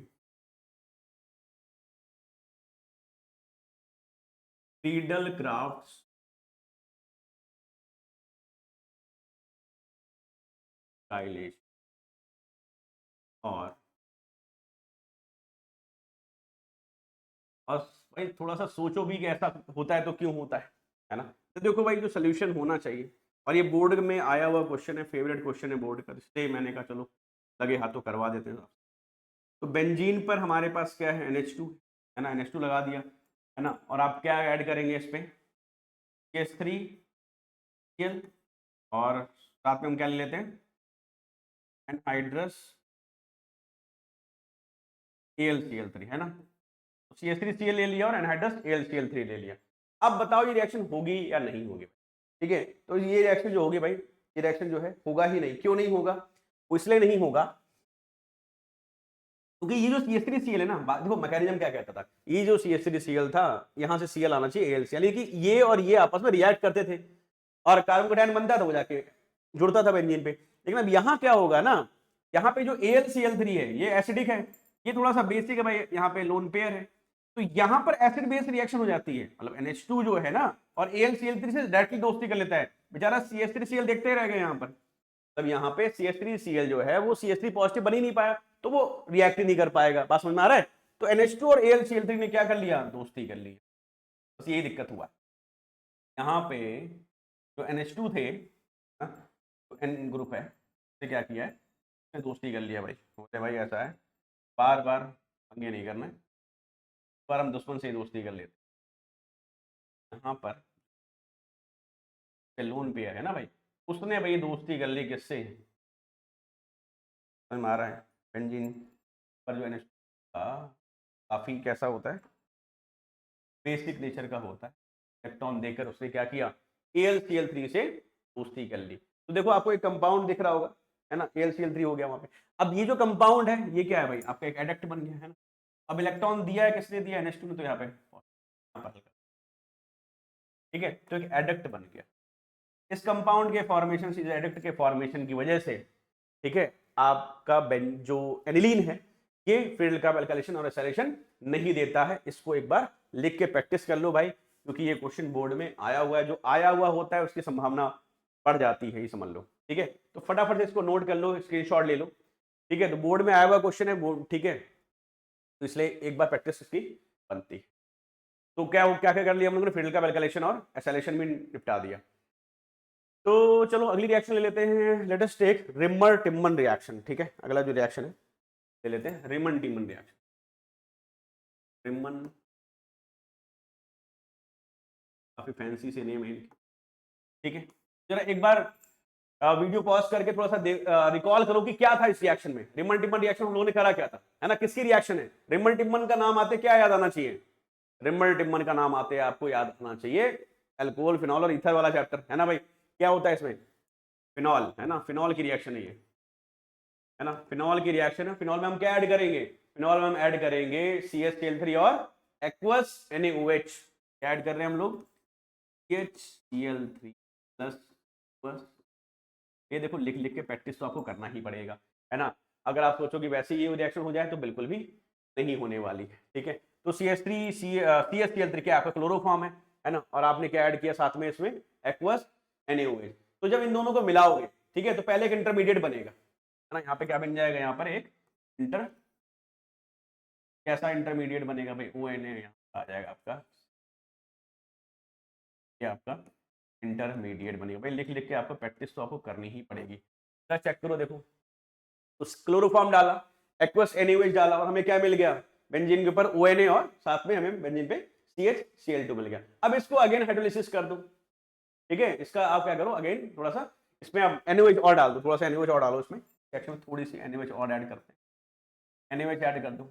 Friedel-Crafts dilation और भाई थोड़ा सा सोचो भी कि ऐसा होता है तो क्यों होता है ना। तो देखो भाई, जो सोल्यूशन होना चाहिए, और ये बोर्ड में आया हुआ क्वेश्चन है, फेवरेट क्वेश्चन है बोर्ड का, इसलिए मैंने कहा चलो लगे हाथों करवा देते हैं। तो बेंजीन पर हमारे पास क्या है, NH2 है ना, NH2 लगा दिया है ना, और आप क्या ऐड करेंगे इस पे, CH3Cl, और साथ में हम क्या ले लेते हैं, एनहाइड्रस AlCl3 है ना, तो CH3Cl ले लिया और एनहाइड्रस AlCl3 ले लिया। अब बताओ ये रिएक्शन होगी या नहीं होगी। ठीक है, तो ये रिएक्शन जो होगी भाई, ये रिएक्शन जो है होगा ही नहीं। क्यों नहीं होगा, वो इसलिए नहीं होगा क्योंकि ये जो CH3Cl है ना, देखो मैकेनिज्म क्या कहता था, ये जो CH3Cl था यहां से Cl आना चाहिए AlCl, यानी कि ये और ये आपस में रिएक्ट करते थे और कार्बन कैटायन बनता था, वो जाके जुड़ता था बेंजीन पे। लेकिन अब यहाँ क्या होगा ना, यहाँ पे जो AlCl3 है ये एसिडिक है, ये थोड़ा सा बेसिक है भाई, यहाँ पे लोन पेयर है, तो यहाँ पर एसिड बेस रिएक्शन हो जाती है, मतलब NH2 जो है ना और AlCl3 से डायरेक्टली दोस्ती कर लेता है, बेचारा CH3Cl देखते रह गए यहाँ पर। तब यहाँ पे CH3Cl जो है वो CH3 पॉजिटिव बन ही नहीं पाया, तो वो रिएक्ट ही नहीं कर पाएगा। बात समझ में आ रहा है। तो NH2 और AlCl3 ने क्या कर लिया, दोस्ती कर ली, बस यही दिक्कत हुआ। यहाँ पे जो NH2 थे ना, तो N ग्रुप है, तो क्या किया है, दोस्ती कर लिया भाई, बोले भाई ऐसा है, बार बार पंगे नहीं करना, पर हम दुश्मन से ही दोस्ती कर लेते। यहाँ पर लोन पेयर है ना भाई, उसने भाई दोस्ती कर ली किससे, समझ में आ रहा है, बेंजीन पर जो NH2 था काफ़ी कैसा होता है, बेसिक नेचर का होता है। इलेक्ट्रॉन देकर उसने क्या किया, AlCl3 से दोस्ती कर ली। तो देखो आपको एक कंपाउंड दिख रहा होगा है ना, AlCl3 हो गया वहां पे। अब ये जो कंपाउंड है ये क्या है भाई, आपका एक एडक्ट बन गया है ना। अब इलेक्ट्रॉन दिया है किसने दिया, NH2 ने, तो यहाँ पे ठीक है, तो एक एडक्ट बन गया। इस कंपाउंड के फॉर्मेशन से, एडक्ट के फॉर्मेशन की वजह से, ठीक है, आपका जो एनिलीन है ये फ्रीडल-क्राफ्ट एल्काइलेशन और एसाइलेशन नहीं देता है। इसको एक बार लिख के प्रैक्टिस कर लो भाई, क्योंकि ये क्वेश्चन बोर्ड में आया हुआ है, जो आया हुआ होता है उसकी संभावना बढ़ जाती है, ये समझ लो। ठीक है, तो फटाफट से इसको नोट कर लो, स्क्रीनशॉट ले लो। ठीक है, तो बोर्ड में आया हुआ क्वेश्चन है बोर्ड, ठीक है, तो इसलिए एक बार प्रैक्टिस इसकी बनती है। तो क्या क्या क्या कर लिया हम लोगों ने, फ्रीडल-क्राफ्ट एल्काइलेशन और एसाइलेशन भी निपटा दिया। तो चलो अगली रिएक्शन ले लेते हैं, लेट अस टेक रिमर-टिम्मन रिएक्शन। ठीक है, अगला जो रिएक्शन है ले लेते हैं रिमन-टिम्मन रिएक्शन। रिमन काफी फैंसी से नेम है। ठीक है, जरा एक बार वीडियो पॉज करके थोड़ा सा रिकॉल करो कि क्या था इस रिएक्शन में। रिमन-टिम्मन रिएक्शन हम लोगों ने करा क्या था, है ना, किसकी रिएक्शन है। रिमन-टिम्मन का नाम आते क्या याद आना चाहिए, रिमन-टिम्मन का नाम आते आपको याद आना चाहिए अल्कोहल, फिनॉल और ईथर वाला चैप्टर, है ना भाई। क्या होता है इसमें, फिनॉल, है ना, फिनॉल की रिएक्शन है ये, है ना, फिनॉल की रिएक्शन है। फिनॉल में हम क्या ऐड करेंगे, फिनॉल में हम ऐड करेंगे CH3 और एक्वस NaOH, क्या ऐड कर रहे हैं हम लोग, CH3 प्लस, ये देखो लिख लिख के प्रैक्टिस तो आपको करना ही पड़ेगा, है ना। अगर आप सोचो कि वैसे ही रिएक्शन हो जाए तो बिल्कुल भी नहीं होने वाली है। ठीक है, तो CH3 क्या आपका क्लोरोफॉर्म है ना, और आपने क्या ऐड किया साथ में इसमें, एक्वस NaOH। तो जब इन दोनों को मिलाओगे, ठीक है, तो पहले एक इंटरमीडिएट बनेगा, है ना, यहाँ पे क्या बन जाएगा, यहाँ पर एक कैसा इंटरमीडिएट बनेगा भाई, ONA यहाँ आ जाएगा आपका, ये आपका इंटरमीडिएट बनेगा भाई। लिख लिख के आपको प्रैक्टिस तो आपको करनी ही पड़ेगी। चेक करो, देखो, तो क्लोरोफॉर्म डाला, एक्वस NaOH डाला, और हमें क्या मिल गया, बेंजीन के ऊपर ONA, और साथ में हमें बेंजीन पे CH Cl2 मिल गया। अब इसको अगेन हाइड्रोलिसिस कर दो, ठीक है, इसका आप क्या करो, अगेन थोड़ा सा इसमें आप NaOH और डाल दो, थोड़ा सा NaOH और डालो इसमें, एक्चुअली थोड़ी सी NaOH और ऐड करते हैं, NaOH ऐड कर दो।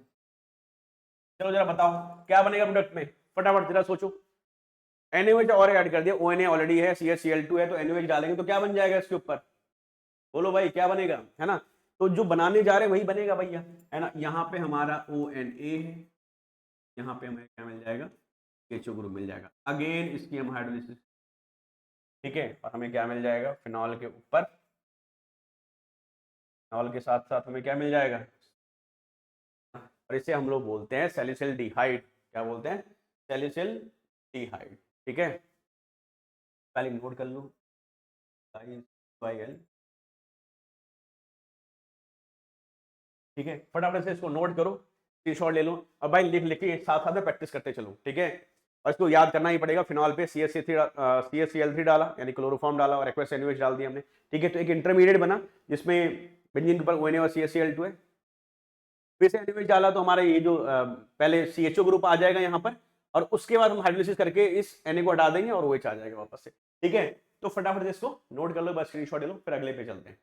चलो जरा बताओ क्या बनेगा प्रोडक्ट में, फटाफट जरा सोचो। NaOH और ऐड कर दिया, ONA ऑलरेडी है, CH Cl2 है, तो NaOH डालेंगे तो क्या बन जाएगा इसके ऊपर, बोलो भाई क्या बनेगा, है ना। तो जो बनाने जा रहे हैं वही बनेगा भैया, है ना। यहाँ पे हमारा ONA है, यहाँ पे हमें क्या मिल जाएगा, HO ग्रुप मिल जाएगा। अगेन इसकी हम हाइड्रोलिसिस, ठीक है, और हमें क्या मिल जाएगा, फिनॉल के ऊपर, फिनॉल के साथ साथ हमें क्या मिल जाएगा, और इसे हम लोग बोलते हैं सैलिसिलडिहाइड। क्या बोलते हैं, सैलिसिलडिहाइड, ठीक है। पहले नोट कर लो, ठीक है, फटाफट से इसको नोट करो, स्क्रीनशॉट ले लो, और भाई लिख लिख के साथ साथ में प्रैक्टिस करते चलो, ठीक है। और इसको याद करना ही पड़ेगा, फिनॉल पे CH Cl3 डाला, यानी क्लोरोफॉर्म डाला, और एक्वस NaOH डाल दिया हमने, ठीक है। तो एक इंटरमीडिएट बना जिसमें बेंजीन के ऊपर ONA और CH Cl2 है, फिर से NaOH डाला तो हमारा ये जो पहले CHO ग्रुप आ जाएगा यहाँ पर, और उसके बाद हम हाइड्रोलिसिस करके इस Na को हटा देंगे और OH आ जाएगा वापस से, ठीक है। तो फटाफट से इसको नोट कर लो, बस स्क्रीनशॉट ले लो, फिर अगले पे चलते हैं,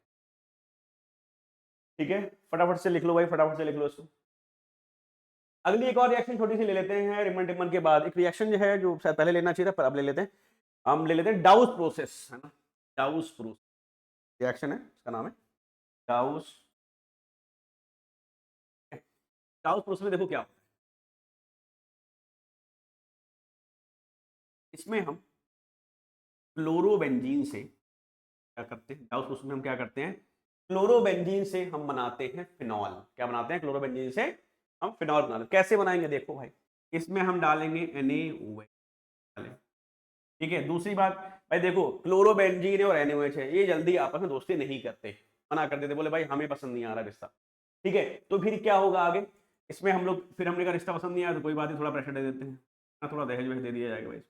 ठीक है। फटाफट से लिख लो भाई, फटाफट से लिख लो इसको। अगली एक और रिएक्शन छोटी सी ले लेते हैं, रिमन टिमन के बाद एक रिएक्शन जो है, जो शायद पहले लेना चाहिए था पर अब ले लेते हैं, हम ले लेते हैं डाउस प्रोसेस, है ना, डाउस प्रोसेस रिएक्शन है, इसका नाम है डाउस। डाउस प्रोसेस में देखो क्या होता है, इसमें हम क्लोरोबेंजीन से क्या करते हैं, डाउस प्रोसेस में हम क्या करते हैं, क्लोरोबेंजीन से हम बनाते हैं फिनॉल। क्या बनाते हैं, क्लोरोबेंजीन से हम फिनॉल बनाते हैं। कैसे बनाएंगे देखो भाई, इसमें हम डालेंगे NaOH, ठीक है। दूसरी बात भाई देखो, क्लोरोबेंजीन और NaOH है, ये जल्दी आपस में दोस्ती नहीं करते, मना कर देते, बोले भाई हमें पसंद नहीं आ रहा रिश्ता, ठीक है। तो फिर क्या होगा आगे, इसमें हम लोग, फिर हमने कहा रिश्ता पसंद नहीं आया तो कोई बात नहीं, थोड़ा प्रेशर दे देते हैं, थोड़ा दहेज वहेज दे दिया जाएगा भाई।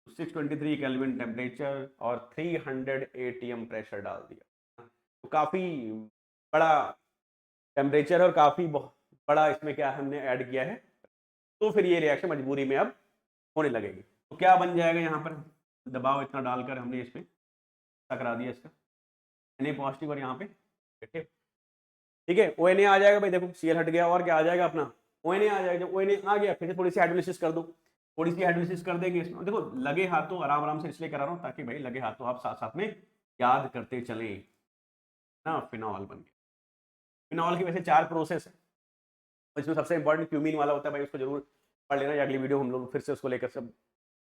623 केल्विन टेम्परेचर और 300 ATM प्रेशर डाल दिया, तो काफ़ी बड़ा टेम्परेचर और काफ़ी बड़ा इसमें क्या हमने ऐड किया है, तो फिर ये रिएक्शन मजबूरी में अब होने लगेगी। तो क्या बन जाएगा, यहाँ पर दबाव इतना डालकर हमने इस पर करा दिया इसका Na पॉजिटिव, और यहाँ पे नेगेटिव, ठीक है। ONA आ जाएगा भाई, देखो Cl हट गया, और क्या आ जाएगा अपना ONA आ जाएगा। जब ONA आ गया फिर से थोड़ी सी हाइड्रोलिसिस कर दो, थोड़ी सी हाइड्रोलिसिस कर देंगे इसमें। देखो लगे हाथों, आराम आराम से इसलिए करा रहा हूँ ताकि भाई लगे हाथों आप साथ साथ में याद करते चले ना। फिनॉल बन गया। फिनॉल की वैसे 4 प्रोसेस है, इसमें सबसे इंपॉर्टेंट क्यूमीन वाला होता है भाई, उसको जरूर पढ़ लेना, या अगली वीडियो हम लोग फिर से उसको लेकर सब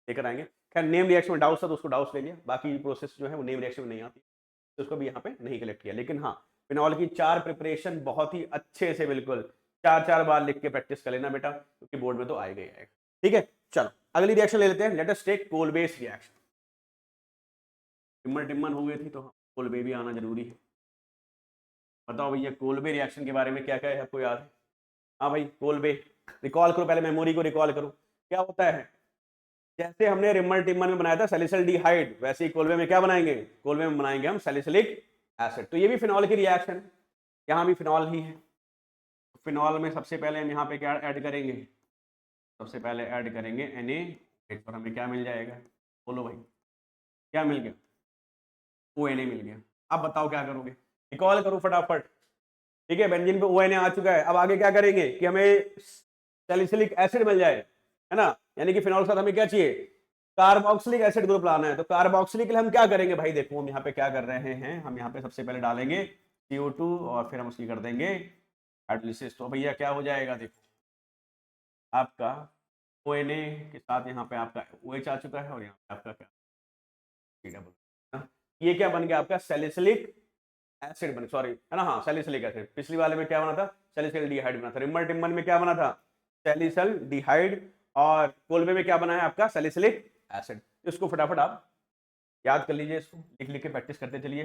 लेकर आएंगे। खैर नेम रिएक्शन में डाउट्स था तो उसको डाउट्स ले लिया, बाकी प्रोसेस जो है वो नेम रिएक्शन में नहीं आती, तो उसको भी यहाँ पे नहीं कलेक्ट किया। लेकिन हाँ, फिनॉल की 4 प्रिपरेशन बहुत ही अच्छे से बिल्कुल 4-4 बार लिख के प्रैक्टिस कर लेना बेटा, क्योंकि बोर्ड में तो आएगा ही आएगा, ठीक है। चलो अगली रिएक्शन ले लेते हैं, let us take Kolbe's reaction. टिम्मन टिम्मन हो गई थी तो कोलबे भी आना जरूरी है। बताओ भैया कोलबे रिएक्शन के बारे में क्या क्या है, आपको याद है। हाँ भाई कोलबे रिकॉल करो, पहले मेमोरी को रिकॉल करो, क्या होता है, जैसे हमने रिमन टिम्मन में बनाया था सैलिसिलडिहाइड, वैसे ही कोलबे में क्या बनाएंगे, कोलबे में बनाएंगे हम सैलिसिलिक एसिड। तो ये भी फिनॉल की रिएक्शन है, यहाँ भी फिनॉल ही है। फिनॉल में सबसे पहले हम यहाँ पे क्या ऐड करेंगे, सबसे पहले ऐड करेंगे Na, पर हमें क्या मिल जाएगा, बोलो भाई क्या मिल गया, ONA मिल गया। अब बताओ क्या करोगे, रिकॉल करो फटाफट, ठीक है। बेंजीन पे ONA आ चुका है, अब आगे क्या करेंगे कि हमें सैलिसिलिक एसिड मिल जाए, है ना, यानी कि फिनॉल के साथ हमें क्या चाहिए, कार्बोक्सिलिक एसिड ग्रुप लाना है। तो कार्बोक्सिलिक के लिए हम क्या करेंगे भाई, देखो हम यहाँ पे क्या कर रहे हैं, हम यहाँ पे सबसे पहले डालेंगे CO2 और फिर हम उसकी कर देंगे हाइड्रोलिसिस। तो भैया क्या हो जाएगा, देखो आपका ONA के साथ यहाँ पे आपका OH आ चुका है, और यहाँ पे आपका क्या, ये क्या बन गया आपका सैलिसिलिक एसिड बन, सॉरी है ना, हाँ सैलिसिलिक एसिड। पिछली वाले में क्या बना था, सैलिसिलडिहाइड बना था। रिमन टिम्मन में क्या बना था, सैलिसिलडिहाइड, और कोलबे में क्या बना है आपका सैलिसिलिक एसिड। इसको फटाफट आप याद कर लीजिए इसको, लिख लिख के प्रैक्टिस करते चलिए।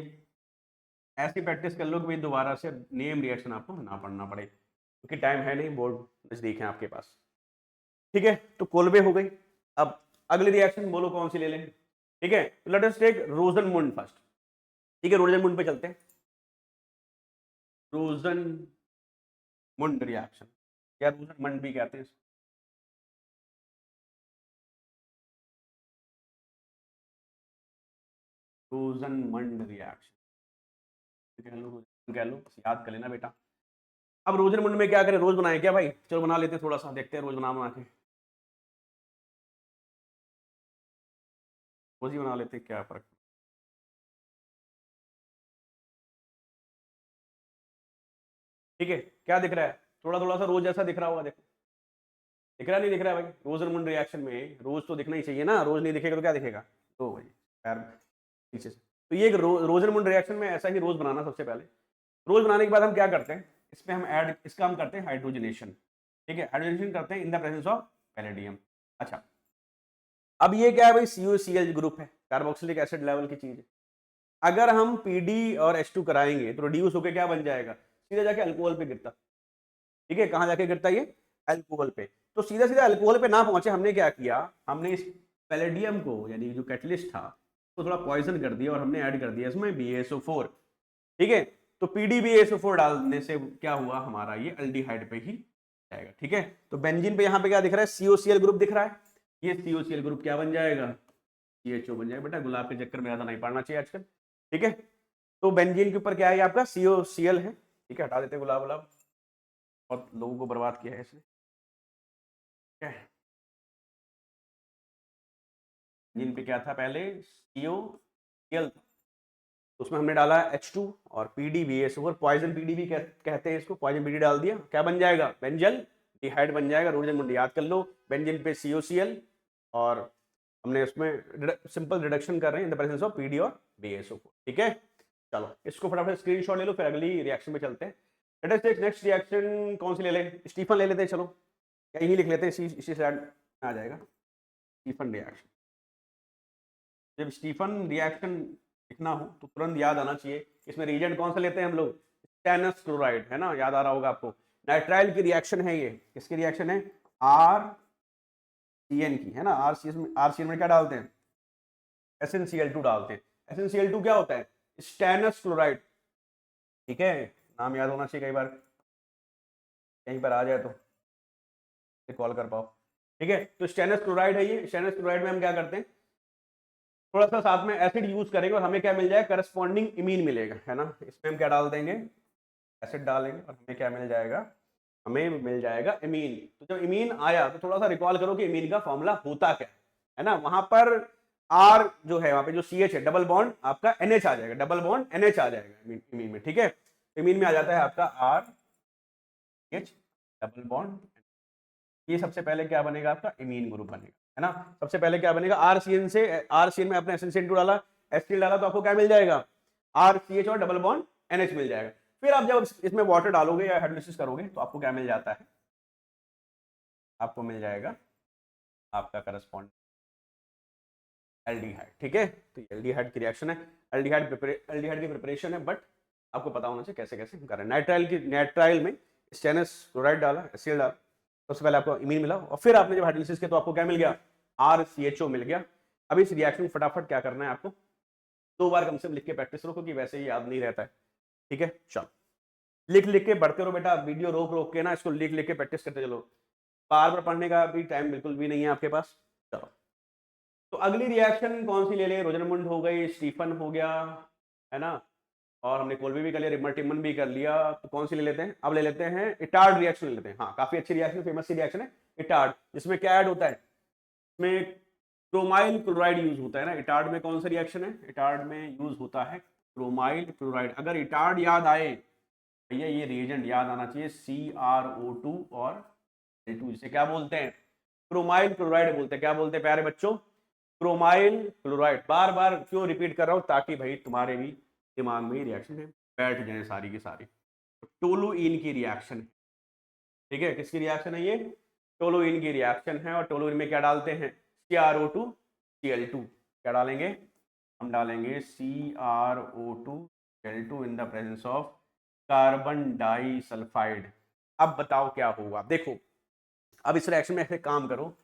ऐसी प्रैक्टिस कर लो कि भाई दोबारा से नेम रिएक्शन आपको ना पढ़ना पड़े, क्योंकि टाइम है नहीं, बोर्ड नजदीक है आपके पास। ठीक है, तो कोलबे हो गई। अब अगली रिएक्शन बोलो कौन सी ले लें। ठीक है, लेट अस टेक रोजनमुंड फर्स्ट। ठीक है, रोजनमुंड पे चलते हैं। रोजनमुंड रिएक्शन, या रोजनमुंड भी कहते हैं इसको। रोजनमुंड रिएक्शन कह लो, कह लो, बस याद कर लेना बेटा। अब रोजनमुंड में क्या करें, रोज बनाए क्या भाई? चलो बना लेते हैं, थोड़ा सा देखते हैं रोज बना के, रोज ही बना लेते हैं, क्या फर्क। ठीक है, क्या दिख रहा है? थोड़ा थोड़ा सा रोज जैसा दिख रहा होगा, देखो दिख रहा नहीं दिख रहा है भाई? रोजनमुंड रिएक्शन में रोज तो दिखना ही चाहिए ना, रोज नहीं दिखेगा तो क्या दिखेगा? तो भाई यार पीछे से, तो ये रोजनमुंड रिएक्शन में ऐसा ही रोज बनाना सबसे पहले। रोज बनाने के बाद हम क्या करते हैं, इसमें हम ऐड, इसका हम करते हैं हाइड्रोजनेशन। ठीक है, हाइड्रोजनेशन करते हैं इन द प्रेजेंस ऑफ पैलेडियम। अच्छा, अब ये क्या है भाई, CuCl ग्रुप है, कार्बोक्सिलिक एसिड लेवल की चीज है। अगर हम PD और H2 कराएंगे तो रिड्यूस होकर क्या बन जाएगा, सीधा जाके अल्कोहल पे गिरता। ठीक है, कहां जाके गिरता ये? अल्कोहल पे। तो सीधा सीधा अल्कोहल पे ना पहुंचे, हमने क्या किया, हमने इस पैलेडियम को, यानी जो कैटलिस्ट था, तो थोड़ा पॉइजन कर दिया और हमने ऐड कर दिया इसमें BaSO4। ठीक है, तो PdBaSO4 डालने से क्या हुआ, हमारा ये अल्डिहाइड पे ही जाएगा। ठीक है, तो बेंजीन पे यहाँ पे क्या दिख रहा है, COCl ग्रुप दिख रहा है। ये COCl ग्रुप क्या बन जाएगा, CHO बन जाएगा। बेटा गुलाब के चक्कर में ज्यादा नहीं पड़ना चाहिए आजकल। ठीक है, तो बेंजीन के ऊपर क्या है आपका, COCl है। ठीक है, हटा देते गुलाब गुलाब, और लोगों को बर्बाद किया है इसने। ठीक है, जिन पे क्या था पहले, COCl, उसमें हमने डाला H2 और PdBaSO4, पॉइजन PD भी कहते हैं इसको, पॉइजन PD डाल दिया, क्या बन जाएगा, बेंजल डिहाइड बन जाएगा। रोजनमुंड याद कर लो, बेंजीन पे COCl, और हमने उसमें सिंपल रिडक्शन कर रहे हैं इन द प्रेजेंस ऑफ PD और BaSO4। ठीक है, चलो इसको फटाफट स्क्रीनशॉट ले लो, फिर अगली रिएक्शन में चलते हैं। Let us take next reaction, कौन सी ले लें, स्टीफन ले लेते हैं, चलो या यही लिख लेते हैं, इसी साइड आ जाएगा स्टीफन रिएक्शन। जब स्टीफन रिएक्शन लिखना हो तो तुरंत याद आना चाहिए, इसमें रिएजेंट कौन सा लेते हैं हम लोग, स्टेनस क्लोराइड, है ना, याद आ रहा होगा आपको। नाइट्राइल की रिएक्शन है ये, किसकी रिएक्शन है, RCN की, है ना। RCN में क्या डालते हैं, SnCl2 डालते हैं। SnCl2 क्या होता है, स्टेनस क्लोराइड। ठीक है, नाम याद होना चाहिए, कई बार कहीं पर आ जाए तो कॉल कर पाओ। ठीक है, तो स्टेनस क्लोराइड है ये। स्टेनस क्लोराइड में हम क्या करते हैं, थोड़ा सा साथ में एसिड यूज करेंगे और हमें क्या मिल जाएगा, करस्पॉन्डिंग इमीन मिलेगा, है ना। इसमें हम क्या डाल देंगे, एसिड डालेंगे और हमें क्या मिल जाएगा, हमें मिल जाएगा इमीन। तो जब इमीन आया तो थोड़ा सा रिकॉल करो कि इमीन का फॉर्मूला होता क्या है ना। वहां पर R जो है, वहां पे जो CH है, डबल बॉन्ड आपका NH आ जाएगा, डबल बॉन्ड NH आ जाएगा इमीन में। ठीक है, इमीन में आ जाता है आपका RH डबल बॉन्ड, ये सबसे पहले क्या बनेगा, आपका इमीन ग्रुप बनेगा, है ना। सबसे पहले क्या बनेगा, RCN से, RCN में आपने SnCl2 डाला, HCl डाला, तो आपको क्या मिल जाएगा, RCH और डबल बॉन्ड NH मिल जाएगा। फिर आप जब इसमें वाटर डालोगे या हाइड्रोलिसिस करोगे तो आपको क्या मिल जाता है, आपको मिल जाएगा आपका करस्पॉन्ड एल्डिहाइड। ठीक है, तो एल्डिहाइड की रिएक्शन है, एल्डिहाइड की प्रिपरेशन है, बट आपको पता होना चाहिए कैसे कैसे हम कर रहे हैं। नाइट्राइल में स्टेनस क्लोराइड डाला, HCl डाला, सबसे पहले आपको इमीन मिला, और फिर आपने जब हाइड्रोलिसिस किया तो आपको क्या मिल गया, RCHO मिल गया। अब इस रिएक्शन में फटाफट क्या करना है आपको, 2 बार कम से कम लिख के प्रैक्टिस करो, क्योंकि वैसे ही याद नहीं रहता है। ठीक है, चलो लिख लिख के बढ़ते रहो बेटा, वीडियो रोक रोक के ना, इसको लिख लिख के प्रैक्टिस करते चलो, बार बार पढ़ने का भी टाइम बिल्कुल भी नहीं है आपके पास। चलो, तो अगली रिएक्शन कौन सी ले ले, रोजनमुंड हो गई, स्टीफन हो गया, है ना, और हमने कोल्बे भी कर लिया, रिमर्टिमन भी कर लिया, तो कौन सी ले लेते हैं, अब ले लेते हैं इटार्ड रिएक्शन ले लेते हैं। हाँ, काफी अच्छी रिएक्शन, फेमस सी रिएक्शन है इटार्ड, जिसमें क्या ऐड होता है, इसमें क्रोमाइल क्लोराइड यूज होता है ना। इटार्ड में कौन सा रिएक्शन है, इटार्ड में यूज होता है क्रोमाइल क्लोराइड। अगर इटार्ड याद आए भैया, ये रिएजेंट याद आना चाहिए, CrO2 और Al2, इसे क्या बोलते हैं, क्रोमाइल क्लोराइड बोलते हैं। क्या बोलते हैं प्यारे बच्चों, क्रोमाइल क्लोराइड। बार बार क्यों रिपीट कर रहा हूं, ताकि भाई तुम्हारे भी दिमाग में रिएक्शन है बैठ जाए सारी की सारी। टोलुइन की रिएक्शन, ठीक है, किसकी रिएक्शन है ये, टोलुइन की रिएक्शन है। और टोलुइन में क्या डालते हैं, CrO2 Cl2, क्या डालेंगे, हम डालेंगे CrO2 in the presence of carbon disulphide. अब बताओ क्या होगा, देखो अब इस रिएक्शन में ऐसे काम करो।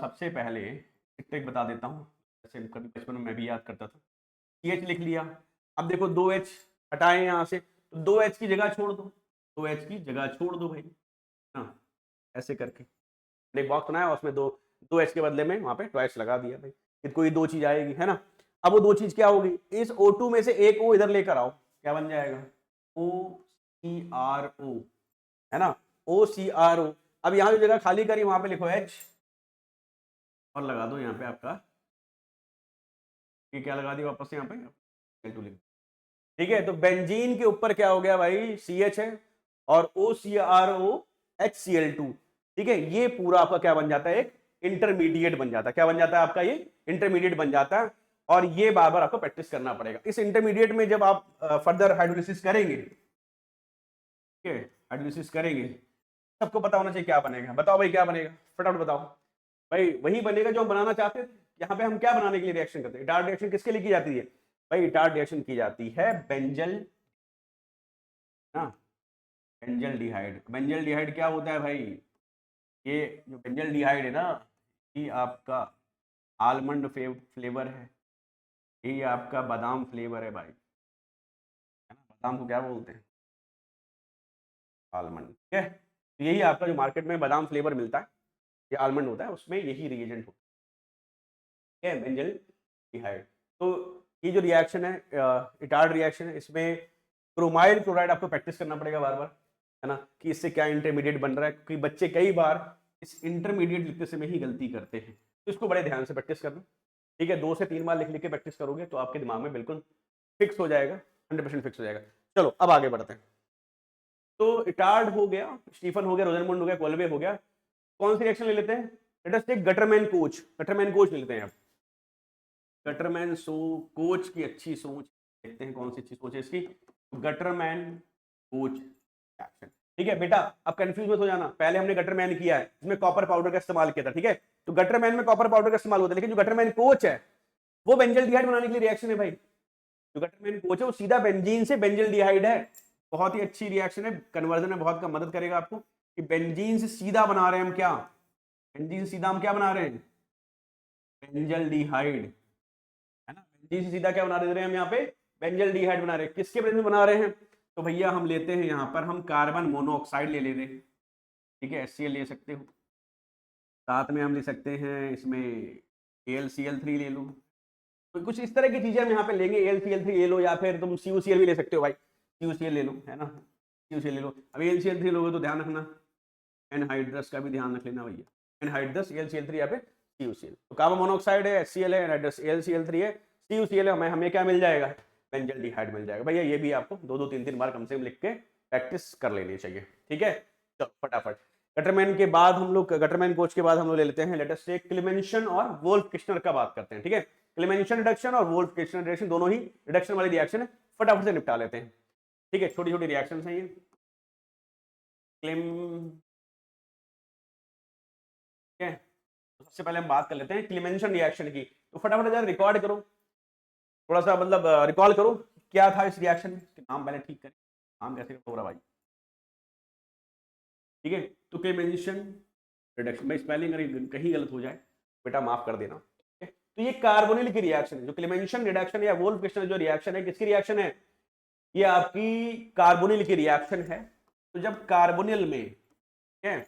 सबसे पहले एक बता देता हूँ, जैसे कभी बचपन में मैं भी याद करता था। CH लिख लिया, अब देखो 2H हटाए यहाँ से, तो 2H की जगह छोड़ दो, 2H की जगह छोड़ दो भाई, हाँ ऐसे करके एक बॉक्स बनाया, उसमें 2H के बदले में वहाँ पे ट्वाइस लगा दिया भाई, कि कोई दो चीज आएगी, है ना। अब वो दो चीज क्या होगी, इस O2 में से एक O इधर लेकर आओ, क्या बन जाएगा, OCrO, है ना, OCrO। अब यहाँ जो जगह खाली करी वहां पे लिखो H और लगा दो यहाँ पे आपका, ये क्या लगा दिया वापस यहाँ पे L2 लिख, ठीक है। तो बेंजीन के ऊपर क्या हो गया भाई, CH है और OCrO HCl2, ठीक है। ये पूरा आपका क्या बन जाता है, एक इंटरमीडिएट बन जाता है, क्या बन जाता है आपका, ये इंटरमीडिएट बन जाता है। और ये बार बार आपको प्रैक्टिस करना पड़ेगा। इस इंटरमीडिएट में जब आप फर्दर हाइड्रोलिसिस करेंगे, ठीक है, हाइड्रोलिसिस करेंगे, सबको पता होना चाहिए क्या बनेगा। बताओ भाई क्या बनेगा, फटाफट बताओ भाई। वही बनेगा जो हम बनाना चाहते थे। यहाँ पे हम क्या बनाने के लिए रिएक्शन करते हैं, इटार्ड रिएक्शन किसके लिए की जाती है भाई, इटार्ड रिएक्शन की जाती है बेंजल, ना, बेंजल डिहाइड। बेंजल डिहाइड क्या होता है भाई, ये जो बेंजल डिहाइड है ना, ये आपका आलमंड फ्लेवर है, ये आपका बादाम फ्लेवर है भाई, है ना। बादाम को क्या बोलते हैं, आलमंड, ठीक है। तो यही आपका जो मार्केट में बादाम फ्लेवर मिलता है, ये आलमंड होता है, उसमें यही रिएजेंट होता है, बेंजल डिहाइड। तो ये जो रिएक्शन है, इटार्ड रिएक्शन है, इसमें क्रोमाइल क्लोराइड आपको प्रैक्टिस करना पड़ेगा बार बार, है ना, कि इससे क्या इंटरमीडिएट बन रहा है, क्योंकि बच्चे कई बार इस इंटरमीडिएट लिखते समय ही गलती करते हैं, तो इसको बड़े ध्यान से प्रैक्टिस करना, ठीक है। 2 से 3 बार लिख लिख के प्रैक्टिस करोगे तो आपके दिमाग में बिल्कुल फिक्स हो जाएगा, 100% फिक्स हो जाएगा। चलो अब आगे बढ़ते हैं। तो इटार्ड हो गया, स्टीफन हो गया, रोजरमुंड हो गया, कोल्बे हो गया। कौन सी रिएक्शन ले लेते हैं, let us take Gattermann Koch. Gattermann Koch ले लेते हैं आप। गटरमैन कोच की अच्छी सोच, देखते हैं कौन सी अच्छी सोच है इसकी। गटरमैन कोच रिएक्शन, ठीक है बेटा। अब कंफ्यूज मत हो जाना, पहले हमने गटरमैन किया है, इसमें कॉपर पाउडर का इस्तेमाल किया था, ठीक है। तो गटरमैन में कॉपर पाउडर का इस्तेमाल होता है, लेकिन जो गटरमैन कोच है वो बेंजल डिहाइड बनाने के लिए रिएक्शन है भाई। जो गटरमैन कोच है वो सीधा बेंजीन से बेंजल डिहाइड है। बहुत ही अच्छी रिएक्शन है, कन्वर्जन में बहुत मदद करेगा आपको, कि बेंजीन से सीधा बना रहे हैं हम क्या, बेंजीन से सीधा हम क्या बना रहे हैं, बेंजल डिहाइड, है ना। बेंजीन से सीधा क्या बना रहे हैं हम यहाँ पे, बेंजल डिहाइड बना रहे हैं। किसके प्रेजेंस में बना रहे हैं, तो भैया हम लेते हैं यहाँ पर, हम कार्बन मोनोऑक्साइड ले रहे हैं, ठीक है, HCl ले सकते हो, साथ में हम ले सकते हैं इसमें AlCl3 ले लो, तो कुछ इस तरह की चीजें हम यहाँ पे लेंगे। AlCl3 ले लो, या फिर तुम CuCl भी ले सकते हो भाई, CuCl ले लो, है ना, CuCl ले लो। अब AlCl3 लोगे तो ध्यान रखना एनहाइड्रस का भी ध्यान रख लेना भैया, एनहाइड्रस AlCl3 यहाँ पे CuCl, तो कार्बन मोनोऑक्साइड है, HCl है, एनहाइड्रस AlCl3 है, CuCl है, हमें क्या मिल जाएगा, बेंजल डिहाइड मिल जाएगा भैया। ये भी आपको 2-3 बार कम से कम लिख के प्रैक्टिस कर लेनी चाहिए, ठीक है। चलो फटाफट, गटरमैन के बाद हम लोग, गटरमैन कोच के बाद हम लोग ले लेते हैं, लेट अस टेक क्लेमेंशन और वोल्फ किश्नर का बात करते हैं, ठीक है। क्लेमेंशन रिडक्शन और वोल्फ किश्नर रिडक्शन दोनों ही रिडक्शन वाली रिएक्शन है, फटाफट से निपटा लेते हैं, ठीक है। छोटी छोटी रिएक्शन है ये। क्लेम, ठीक है, तो सबसे पहले हम बात कर लेते हैं क्लेमेंशन रिएक्शन की। तो फटाफट जरा रिकॉर्ड करो, थोड़ा सा मतलब रिकॉल करो क्या था इस रिएक्शन में। नाम पहले ठीक करें, नाम कैसे हो रहा भाई, ठीक है। तो क्लेमेंशन रिडक्शन, भाई स्पेलिंग कहीं गलत हो जाए बेटा माफ कर देना, ठीक है? तो ये कार्बोनिल की रिएक्शन है, जो क्लेमेंशन रिडक्शन या वोल्फ किश्नर जो रिएक्शन है, किसकी रिएक्शन है, ये आपकी कार्बोनिल की रिएक्शन है। तो जब कार्बोनिल में, ठीक है,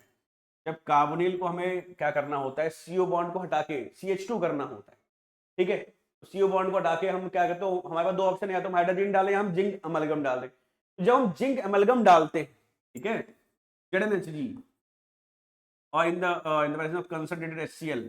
जब कार्बोनिल को हमें क्या करना होता है, CO बॉन्ड को हटा के CH2 करना होता है, ठीक है। तो CO बॉन्ड को हटा के हम क्या करते हैं, हमारे पास 2 ऑप्शन है, या तो हम हाइड्रोजन डालें या हम जिंक अमलगम डाल दें। तो जब हम जिंक अमलगम डालते हैं, ठीक है, ZnHg और इन the presence of concentrated HCl,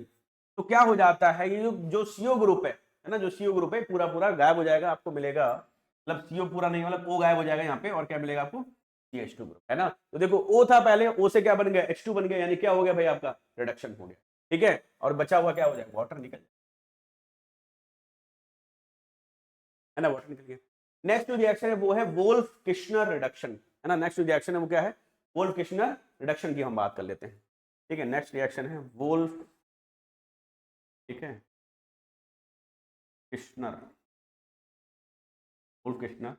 तो क्या हो जाता है, ये जो CO ग्रुप है ना, जो CO ग्रुप है पूरा पूरा गायब हो जाएगा, आपको मिलेगा, मतलब CO पूरा नहीं, मतलब O गायब हो जाएगा यहाँ पे, और क्या मिलेगा आपको, CH2 ग्रुप, है ना। तो देखो O था पहले, O से क्या बन गया, H2 बन गया, यानी क्या हो गया भाई, आपका रिडक्शन हो गया, ठीक है। और बचा हुआ क्या हो जाएगा, वाटर निकल, है ना, वाटर निकल गया। नेक्स्ट जो रिएक्शन है वो है वोल्फ किश्नर रिडक्शन, है ना। नेक्स्ट जो रिएक्शन है वो क्या है, वोल्फ किश्नर रिडक्शन की हम बात कर लेते हैं, ठीक है। नेक्स्ट रिएक्शन है वोल्फ, ठीक है, किश्नर, वुल्फ किश्नर।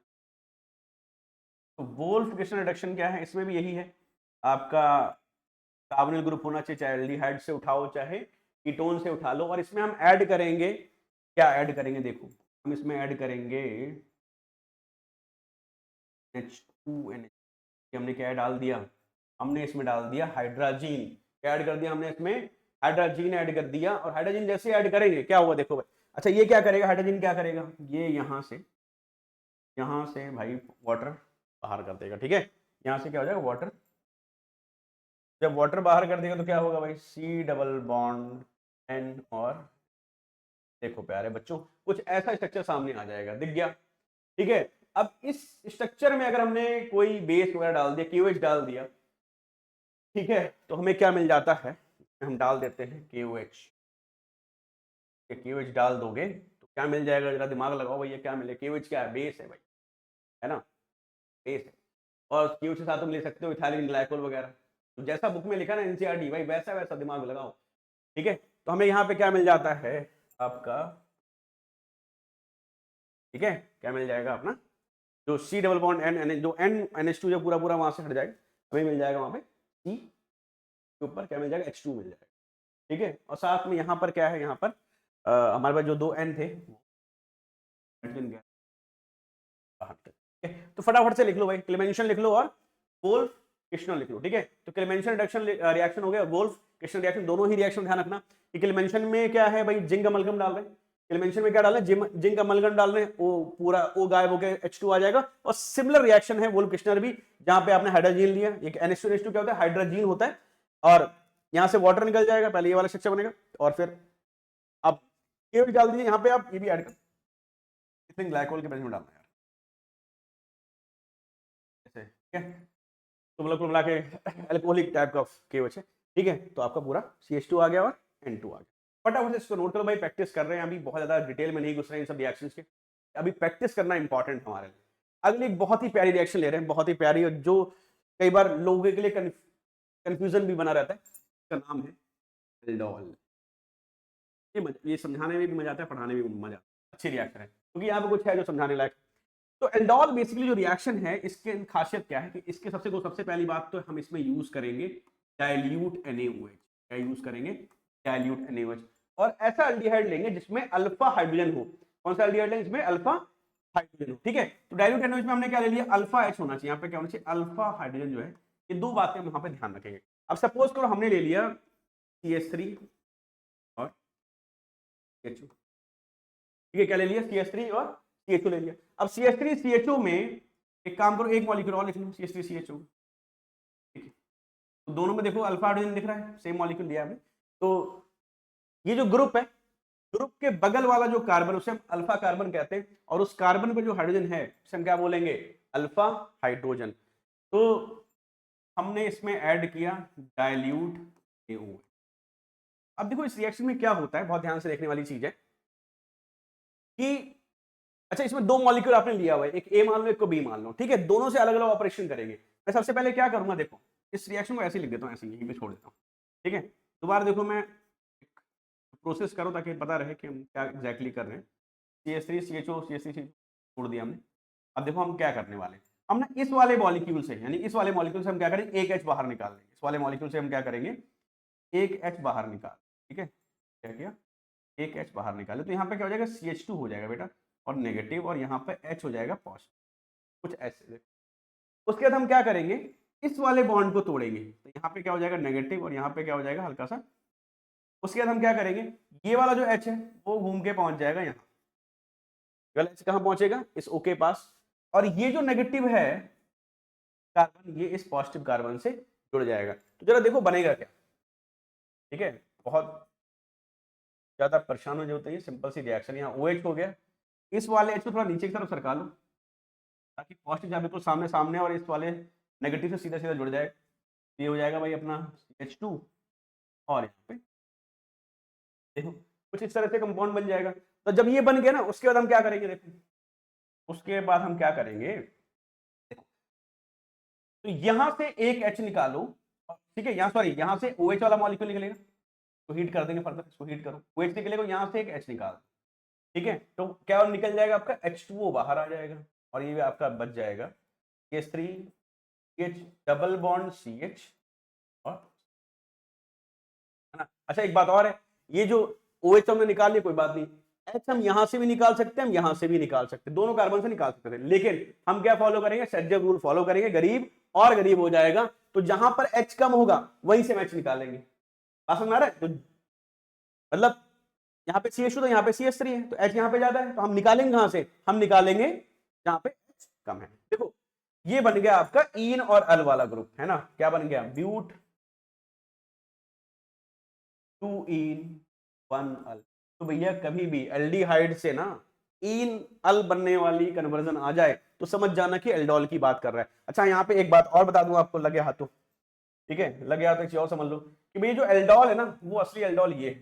तो वुल्फ किश्नर रिडक्शन क्या है, इसमें भी यही है, आपका कार्बोनिल ग्रुप होना चाहिए, चाहे एल्डिहाइड से उठाओ चाहे कीटोन से उठा लो, और इसमें हम ऐड करेंगे, क्या ऐड करेंगे, देखो हम इसमें ऐड करेंगे H2NH। हमने क्या डाल दिया, हमने इसमें डाल दिया हाइड्रोजन, क्या ऐड कर दिया हमने इसमें, हाइड्रोजन ऐड कर दिया। और हाइड्रोजन जैसे ऐड करेंगे क्या होगा, देखो भाई, अच्छा ये क्या करेगा, हाइड्रोजन क्या करेगा, ये यहाँ से भाई वाटर बाहर कर देगा, ठीक है, यहाँ से क्या हो जाएगा वाटर, जब वाटर बाहर कर देगा तो क्या होगा भाई, C डबल बॉन्ड N, और देखो प्यारे बच्चों कुछ ऐसा स्ट्रक्चर सामने आ जाएगा, दिख गया, ठीक है। अब इस स्ट्रक्चर में अगर हमने कोई बेस वगैरह डाल दिया, KOH डाल दिया, ठीक है, तो हमें क्या मिल जाता है, हम डाल देते हैं KOH, KOH डाल दोगे तो क्या मिल जाएगा, जरा दिमाग लगाओ भैया, क्या मिले, KOH क्या है, बेस है भाई, है ना, बेस है। और KOH के साथ तुम ले सकते हो इथाइलिन ग्लाइकोल वगैरह, तो जैसा बुक में लिखा ना NCERT भाई, वैसा वैसा दिमाग लगाओ, ठीक है। तो हमें यहाँ पे क्या मिल जाता है आपका, ठीक है, क्या मिल जाएगा अपना, जो C डबल बॉन्ड N, जो NH2 जो पूरा पूरा वहां से हट जाएगा, हमें मिल जाएगा वहां पे C के ऊपर क्या मिल जाएगा, H2 मिल जाएगा, ठीक है। और साथ में यहाँ पर क्या है, यहाँ पर हमारे पास जो 2 N थे तो फटाफट से लिख लो भाई, क्लेमेंशन लिख लो और वुल्फ किश्नर लिख लो, ठीक है। तो क्लेमेंशन रिडक्शन रिएक्शन हो गया, वुल्फ किश्नर रिएक्शन, दोनों ही रिएक्शन ध्यान रखना कि क्लेमेंशन में क्या है भाई, जिंक अमलगम डाल रहे हैं, क्लेमेंशन में क्या डाल रहे हैं, जिंक अमलगम डाल रहे हैं, वो पूरा वो गायब होकर H2 आ जाएगा। और सिमिलर रिएक्शन है वुल्फ किश्नर भी, जहां पे आपने हाइड्रोजन लिया, एक NH2 क्या होता है, हाइड्रोजन होता है, और यहां से वाटर निकल जाएगा, पहले ये वाला स्ट्रक्चर बनेगा, और फिर अब ये भी डाल दीजिए, यहाँ पे आप ये भी ऐड कर ग्लाइकोल के प्रेजेंस में डालना है यार, ठीक है। तो मतलब कुल मिला के अल्कोहलिक टाइप का KOH है, ठीक है। तो आपका पूरा CH2 आ गया और N2 आ गया। फटाफट से इसको नोट करो भाई, प्रैक्टिस कर रहे हैं, अभी बहुत ज्यादा डिटेल में नहीं घुस रहे हैं इन सब रिएक्शंस के, अभी प्रैक्टिस करना इंपॉर्टेंट हमारे लिए। अगली एक बहुत ही प्यारी रिएक्शन ले रहे हैं, बहुत ही प्यारी, और जो कई बार लोगों के लिए कंफ्यूजन भी बना रहता है, इसका नाम है एल्डोल। ये समझाने में भी मजा आता है, पढ़ाने में भी मजा आता है, अच्छी रिएक्शन है, क्योंकि यहाँ पे कुछ है जो समझाने लायक। तो एल्डोल बेसिकली जो रिएक्शन है, इसके खासियत क्या है कि इसके सबसे पहली बात तो हम इसमें यूज करेंगे डाइल्यूट NaOH, क्या यूज करेंगे, डाइल्यूट NaOH, और ऐसा एल्डिहाइड लेंगे जिसमें अल्फा हाइड्रोजन हो। कौन सा एल्डिहाइड लेंगे, जिसमें अल्फा हाइड्रोजन हो, ठीक है। तो डाइल्यूट NaOH में हमने क्या ले लिया, अल्फा H होना चाहिए, यहाँ पे क्या होना चाहिए, अल्फा हाइड्रोजन जो है। ये दो बातें हम यहाँ पे ध्यान रखेंगे। अब सपोज करो हमने ले लिया CH3 और CH2, ठीक है, क्या ले लिया, CH3 और CH2 ले लिया। अब CH3 CHO में एक काम करो, एक मॉलिक्यूल और लिख लो, CH3 CHO, ठीक है। तो दोनों में देखो अल्फा हाइड्रोजन दिख रहा है, सेम मॉलिक्यूल दिया हमने। तो ये जो ग्रुप है, ग्रुप के बगल वाला जो कार्बन, उसे हम अल्फा कार्बन कहते हैं, और उस कार्बन पे जो हाइड्रोजन है उसे हम क्या बोलेंगे, अल्फा हाइड्रोजन। तो हमने इसमें ऐड किया डाइल्यूट NaOH। अब देखो इस रिएक्शन में क्या होता है, बहुत ध्यान से देखने वाली चीज है कि अच्छा, इसमें दो मॉलिक्यूल आपने लिया हुआ है, एक A मान लो, एक को B मान लो, ठीक है, दोनों से अलग अलग ऑपरेशन करेंगे। मैं सबसे पहले क्या करूंगा, देखो इस रिएक्शन को ऐसे लिख देता हूं, ऐसे यहीं पे छोड़ देता हूं, ठीक है। दोबारा देखो, मैं प्रोसेस करो ताकि पता रहे कि हम क्या एग्जैक्टली कर रहे हैं। CH3 CHO CH3 छोड़ दिया हमने। अब देखो हम क्या करने वाले हैं, हम ना इस वाले मॉलिक्यूल से, यानी इस वाले मॉलिक्यूल से हम क्या करेंगे, एक H बाहर निकाल देंगे, इस वाले मॉलिक्यूल से हम क्या करेंगे, एक H बाहर निकाल, ठीक है, क्या किया, एक H बाहर निकाले, तो यहाँ पे क्या हो जाएगा, CH2 हो जाएगा बेटा, और नेगेटिव, और यहाँ पे H हो जाएगा पॉजिटिव, कुछ ऐसे। उसके बाद हम क्या करेंगे, इस वाले बॉन्ड को तोड़ेंगे, तो यहाँ पे क्या हो जाएगा नेगेटिव, और यहाँ पे क्या हो जाएगा हल्का सा। उसके बाद हम क्या करेंगे, ये वाला जो H है वो घूम के पहुंच जाएगा यहाँ, ये वाला H कहाँ पहुंचेगा, इस O के पास, और ये जो नेगेटिव है कार्बन, ये इस पॉजिटिव कार्बन से जुड़ जाएगा। तो जरा देखो बनेगा क्या, ठीक है। बहुत ज्यादा परेशान हो जाते हैं, सिंपल सी रिएक्शन, यहाँ OH हो गया, इस वाले H को थोड़ा नीचे की तरफ सरका लो ताकि पॉजिटिव जहाँ बिल्कुल सामने सामने, और इस वाले नेगेटिव से सीधा सीधा जुड़ जाए। ये हो जाएगा भाई अपना H2, और यहाँ पे देखो कुछ इस तरह से कंपाउंड बन जाएगा। तो जब ये बन गया ना, उसके बाद हम क्या करेंगे, देखो उसके बाद हम क्या करेंगे, देखो तो यहां से एक H निकालो, ठीक है, यहाँ सॉरी यहाँ से OH वाला मॉलिक्यूल निकलेगा, तो हीट कर देंगे फर्दर, इसको हीट करो, OH निकलेगा, यहाँ से एक H निकाल, ठीक है, तो क्या निकल जाएगा आपका H2O बाहर आ जाएगा और ये भी आपका बच जाएगा CH3 CH double bond CH और, है ना। अच्छा एक बात और है, ये जो OH हमने निकाल लिया कोई बात नहीं, H हम यहां से भी निकाल सकते हैं, हम यहां से भी निकाल सकते हैं, दोनों कार्बन से निकाल सकते थे, लेकिन हम क्या फॉलो करेंगे, सेडजर रूल फॉलो करेंगे, गरीब और गरीब हो जाएगा, तो जहां पर H कम होगा वहीं से हम H निकालेंगे। बात समझ में आ रहा है? तो मतलब यहाँ पे CH2 तो यहाँ पे CH3 है, तो H यहाँ पे ज्यादा है, तो हम निकालेंगे कहां से, हम निकालेंगे जहां पे H कम है। देखो ये बन गया आपका इन और अल वाला ग्रुप, है ना, क्या बन गया, ब्यूट 2 इन 1 अल। तो भैया कभी भी एल्डिहाइड से ना इन अल बनने वाली कन्वर्जन आ जाए तो समझ जाना कि एल्डोल की बात कर रहा है। अच्छा यहाँ पे एक बात और बता दूं आपको, लगे हाथों, ठीक है, लगे हाथों एक चीज और समझ लो कि भैया जो एल्डोल है ना, वो असली एल्डोल ये है।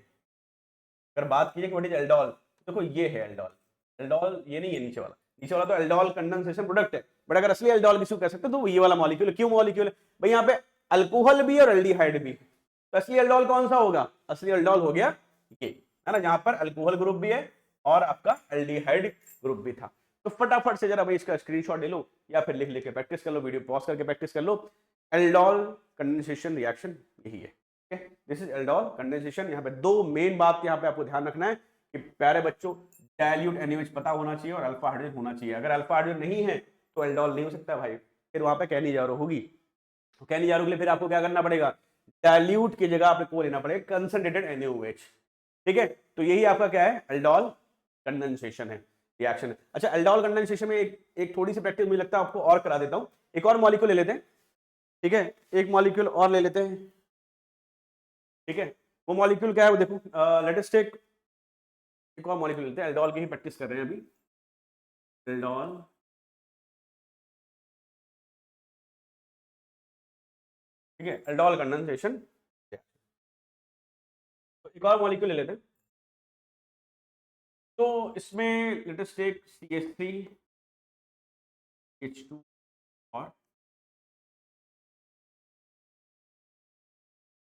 अगर बात कीजिए कि व्हाट इज एल्डोल, देखो ये है एल्डोल, एल्डोल ये नहीं है नीचे वाला, नीचे वाला तो एल्डोल कंडेंसेशन प्रोडक्ट है, बट अगर असली एल्डोल किसी को कह सकते हो तो वो ये वाला मॉलिक्यूल है। क्यों मॉलिक्यूल है भाई, यहाँ पे अल्कोहल भी और एल्डिहाइड भी, तो असली एल्डोल कौन सा होगा, असली एल्डोल हो गया ये, है ना, जहां पर अल्कोहल ग्रुप भी है और आपका एल्डिहाइड ग्रुप भी था। तो फटाफट से जरा भाई इसका स्क्रीनशॉट ले लो या फिर लिख लिख के प्रैक्टिस कर लो, वीडियो पॉज करके प्रैक्टिस कर लो। एल्डोल कंडेंसेशन रिएक्शन यही है, दिस इज एल्डोल कंडेंसेशन। यहाँ पे दो मेन बात यहाँ पे आपको ध्यान रखना है कि प्यारे बच्चों, डाइल्यूट NaOH पता होना चाहिए और अल्फा हाइड्रोजन होना चाहिए। अगर अल्फा हाइड्रोजन नहीं है तो एल्डोल नहीं हो सकता भाई, फिर वहां पे कहनी जा रही होगी, तो कहनी जा रही के लिए फिर आपको क्या करना पड़ेगा, डाइल्यूट की जगह आपको लेना पड़ेगा कंसंट्रेटेड NaOH, ठीक है। तो यही आपका क्या है, एल्डोल कंडेंसेशन है, रिएक्शन है। अच्छा एल्डोल कंडेंसेशन में एक थोड़ी सी प्रैक्टिस मुझे लगता है आपको और करा देता हूं, एक और मॉलिक्यूल ले लेते हैं, ठीक है, एक मॉलिक्यूल और ले लेते हैं, ठीक है। वो मॉलिक्यूल क्या है वो देखो, लेट अस टेक एक और मॉलिक्यूल लेते हैं, एल्डोल की ही प्रैक्टिस कर रहे हैं अभी, एल्डोल, ठीक है, एल्डोल कंडेंसेशन। तो एक और मॉलिक्यूल ले लेते हैं, तो इसमें late us take CH3 H2 और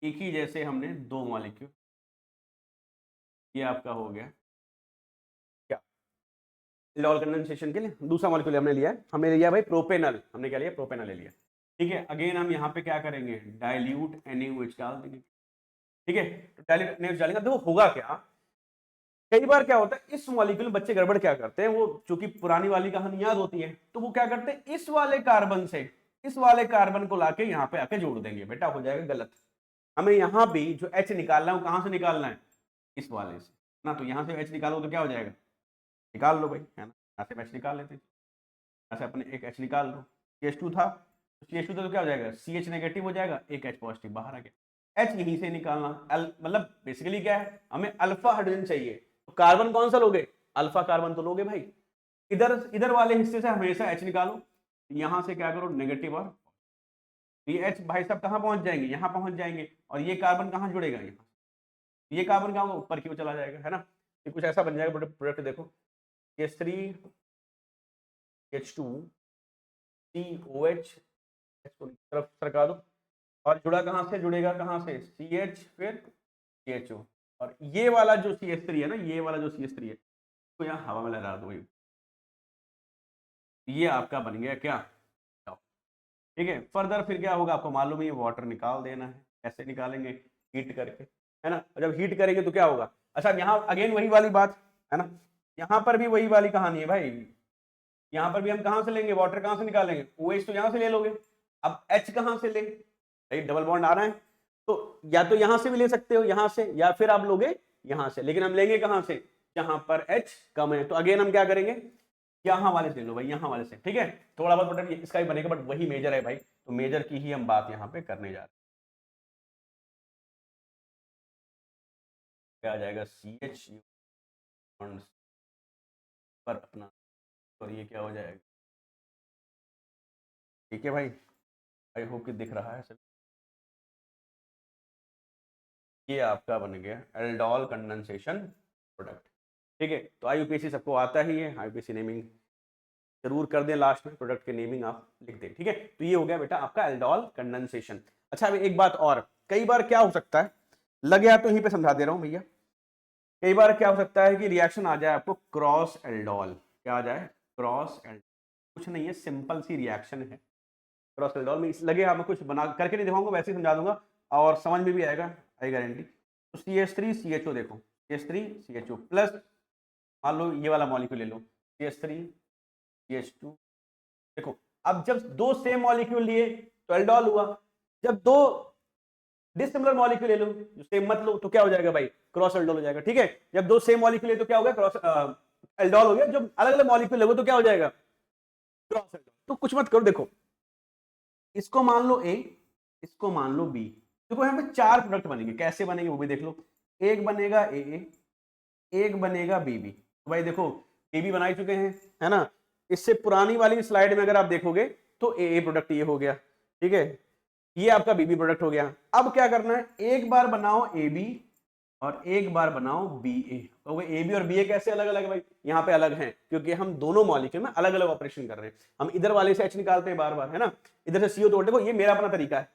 एक ही जैसे हमने दो मॉलिक्यूल, ये आपका हो गया क्या, एल्डोल कंडेंसेशन के लिए दूसरा मॉलिक्यूल हमने लिया है, हमने लिया भाई प्रोपेनल, हमने क्या लिया, प्रोपेनल ले लिया, ठीक है। अगेन हम यहाँ पे क्या करेंगे, डाइल्यूट NaOH डाल देंगे, ठीक है। तो डाइल्यूट NaOH डालेंगे, देखो होगा क्या, कई बार क्या होता है इस मॉलिक्यूल में बच्चे गड़बड़ क्या करते हैं, वो चूंकि पुरानी वाली कहानी याद होती है, तो वो क्या करते हैं इस वाले कार्बन से इस वाले कार्बन को लाके यहाँ पे आके जोड़ देंगे, बेटा हो जाएगा गलत। हमें यहाँ भी जो H निकालना है वो कहाँ से निकालना है, इस वाले से ना, तो यहाँ से H निकालो तो क्या हो जाएगा, निकाल लो भाई, है ना, यहाँ से H निकाल लेते हैं, यहाँ से अपने एक H निकाल लो, CH2 था, CH2 तो क्या हो जाएगा, CH नेगेटिव हो जाएगा, एक H पॉजिटिव बाहर आ गया, H यहीं से निकालना, मतलब बेसिकली क्या है, हमें अल्फा हाइड्रोजन चाहिए, तो कार्बन कौन सा लोगे, अल्फा कार्बन तो लोगे भाई, इधर इधर वाले हिस्से से हमेशा H निकालो, यहां से क्या करो नेगेटिव, और ये H भाई साहब कहाँ पहुंच जाएंगे, यहाँ पहुंच जाएंगे, और ये कार्बन कहाँ जुड़ेगा, यहाँ, ये कार्बन कहाँ ऊपर की ओर चला जाएगा, है ना, ये कुछ ऐसा बन जाएगा प्रोडक्ट देखो, CH3 H2 COH, तरफ सरका दो, और जुड़ा कहां से, जुड़ेगा कहां से, CH फिर CHO, और ये वाला जो CH3 है ना, ये वाला जो CH3 है तो यहाँ हवा में लगा दो, ये आपका बन गया क्या, ठीक है। फर्दर फिर क्या होगा आपको मालूम है, वाटर निकाल देना है, कैसे निकालेंगे, हीट करके, है ना, जब हीट करेंगे तो क्या होगा। अच्छा यहाँ अगेन वही वाली बात है ना, यहाँ पर भी वही वाली कहानी है भाई, यहाँ पर भी हम कहां से लेंगे, वाटर कहां से निकालेंगे, OH तो यहां से ले लोगे, अब H कहां से लेंगे, डबल बॉन्ड आ रहा है, तो या तो यहां से भी ले सकते हो, यहां से, या फिर आप लोगे यहां से, लेकिन हम लेंगे कहां से, जहां पर H कम है, तो अगेन हम क्या करेंगे, यहां वाले से ले लो भाई, यहां वाले से, ठीक है। थोड़ा बहुत प्रोडक्ट इसका भी बनेगा, बट वही मेजर है भाई, तो मेजर की ही हम बात यहाँ पे करने जा रहे हैं, क्या आ जाएगा CH पर अपना, और ये क्या हो जाएगा, ठीक है भाई, आई होप कि दिख रहा है सब, ये आपका बन गया एल्डोल कंडेंसेशन प्रोडक्ट, ठीक है। तो IUPAC सबको आता ही है, IUPAC नेमिंग जरूर कर दें, लास्ट में प्रोडक्ट के नेमिंग आप लिख दें, ठीक है। तो ये हो गया बेटा आपका एल्डोल कंडेंसेशन। अच्छा अभी एक बात और, कई बार क्या हो सकता है, लग गया तो यहीं पे समझा दे रहा हूं भैया, कई बार क्या हो सकता है कि रिएक्शन आ जाए आपको क्रॉस एल्डोल, क्या आ जाए, क्रॉस एल्डोल, कुछ नहीं है, सिंपल सी रिएक्शन है क्रॉस एल्डोल में। इस लगे हाँ मैं कुछ बना करके नहीं दिखाऊंगा, वैसे ही समझा दूंगा और समझ में भी आएगा, आई गारंटी। तो CH3CHO देखो, CH3CHO प्लस मान लो ये वाला मॉलिक्यूल ले लो CH3CH2, देखो अब जब दो सेम मॉलिक्यूल लिए तो एल्डोल हुआ, जब दो डिसिमिलर मॉलिक्यूल ले लो जो सेम मत लो तो क्या हो जाएगा भाई, क्रॉस एल्डोल हो जाएगा, ठीक है। जब दो सेम मॉलिक्यूल ले तो क्या हो गया, क्रॉस एल्डोल हो गया। जब अलग अलग मॉलिक्यूल ले तो क्या हो जाएगा, क्रॉस एल्डोल। तो कुछ मत करो, देखो इसको मान लो ए, इसको मान लो बी, देखो यहाँ पे चार प्रोडक्ट बनेंगे, कैसे बनेंगे वो भी देख लो। एक बनेगा ए, एक बनेगा बीबी। तो भाई देखो बीबी बना ही चुके हैं, है ना। इससे पुरानी वाली स्लाइड में अगर आप देखोगे तो ए प्रोडक्ट ये हो गया, ठीक है, ये आपका बीबी प्रोडक्ट हो गया। अब क्या करना है, एक बार बनाओ ए बी और एक बार बनाओ बी ए। तो ए बी और बी ए कैसे अलग अलग है भाई, यहाँ पे अलग हैं क्योंकि हम दोनों मॉलिक्यूल में अलग अलग ऑपरेशन कर रहे हैं। हम इधर वाले से एच निकालते हैं बार बार, है ना, इधर से सीओ तोड़, देखो ये मेरा अपना तरीका है,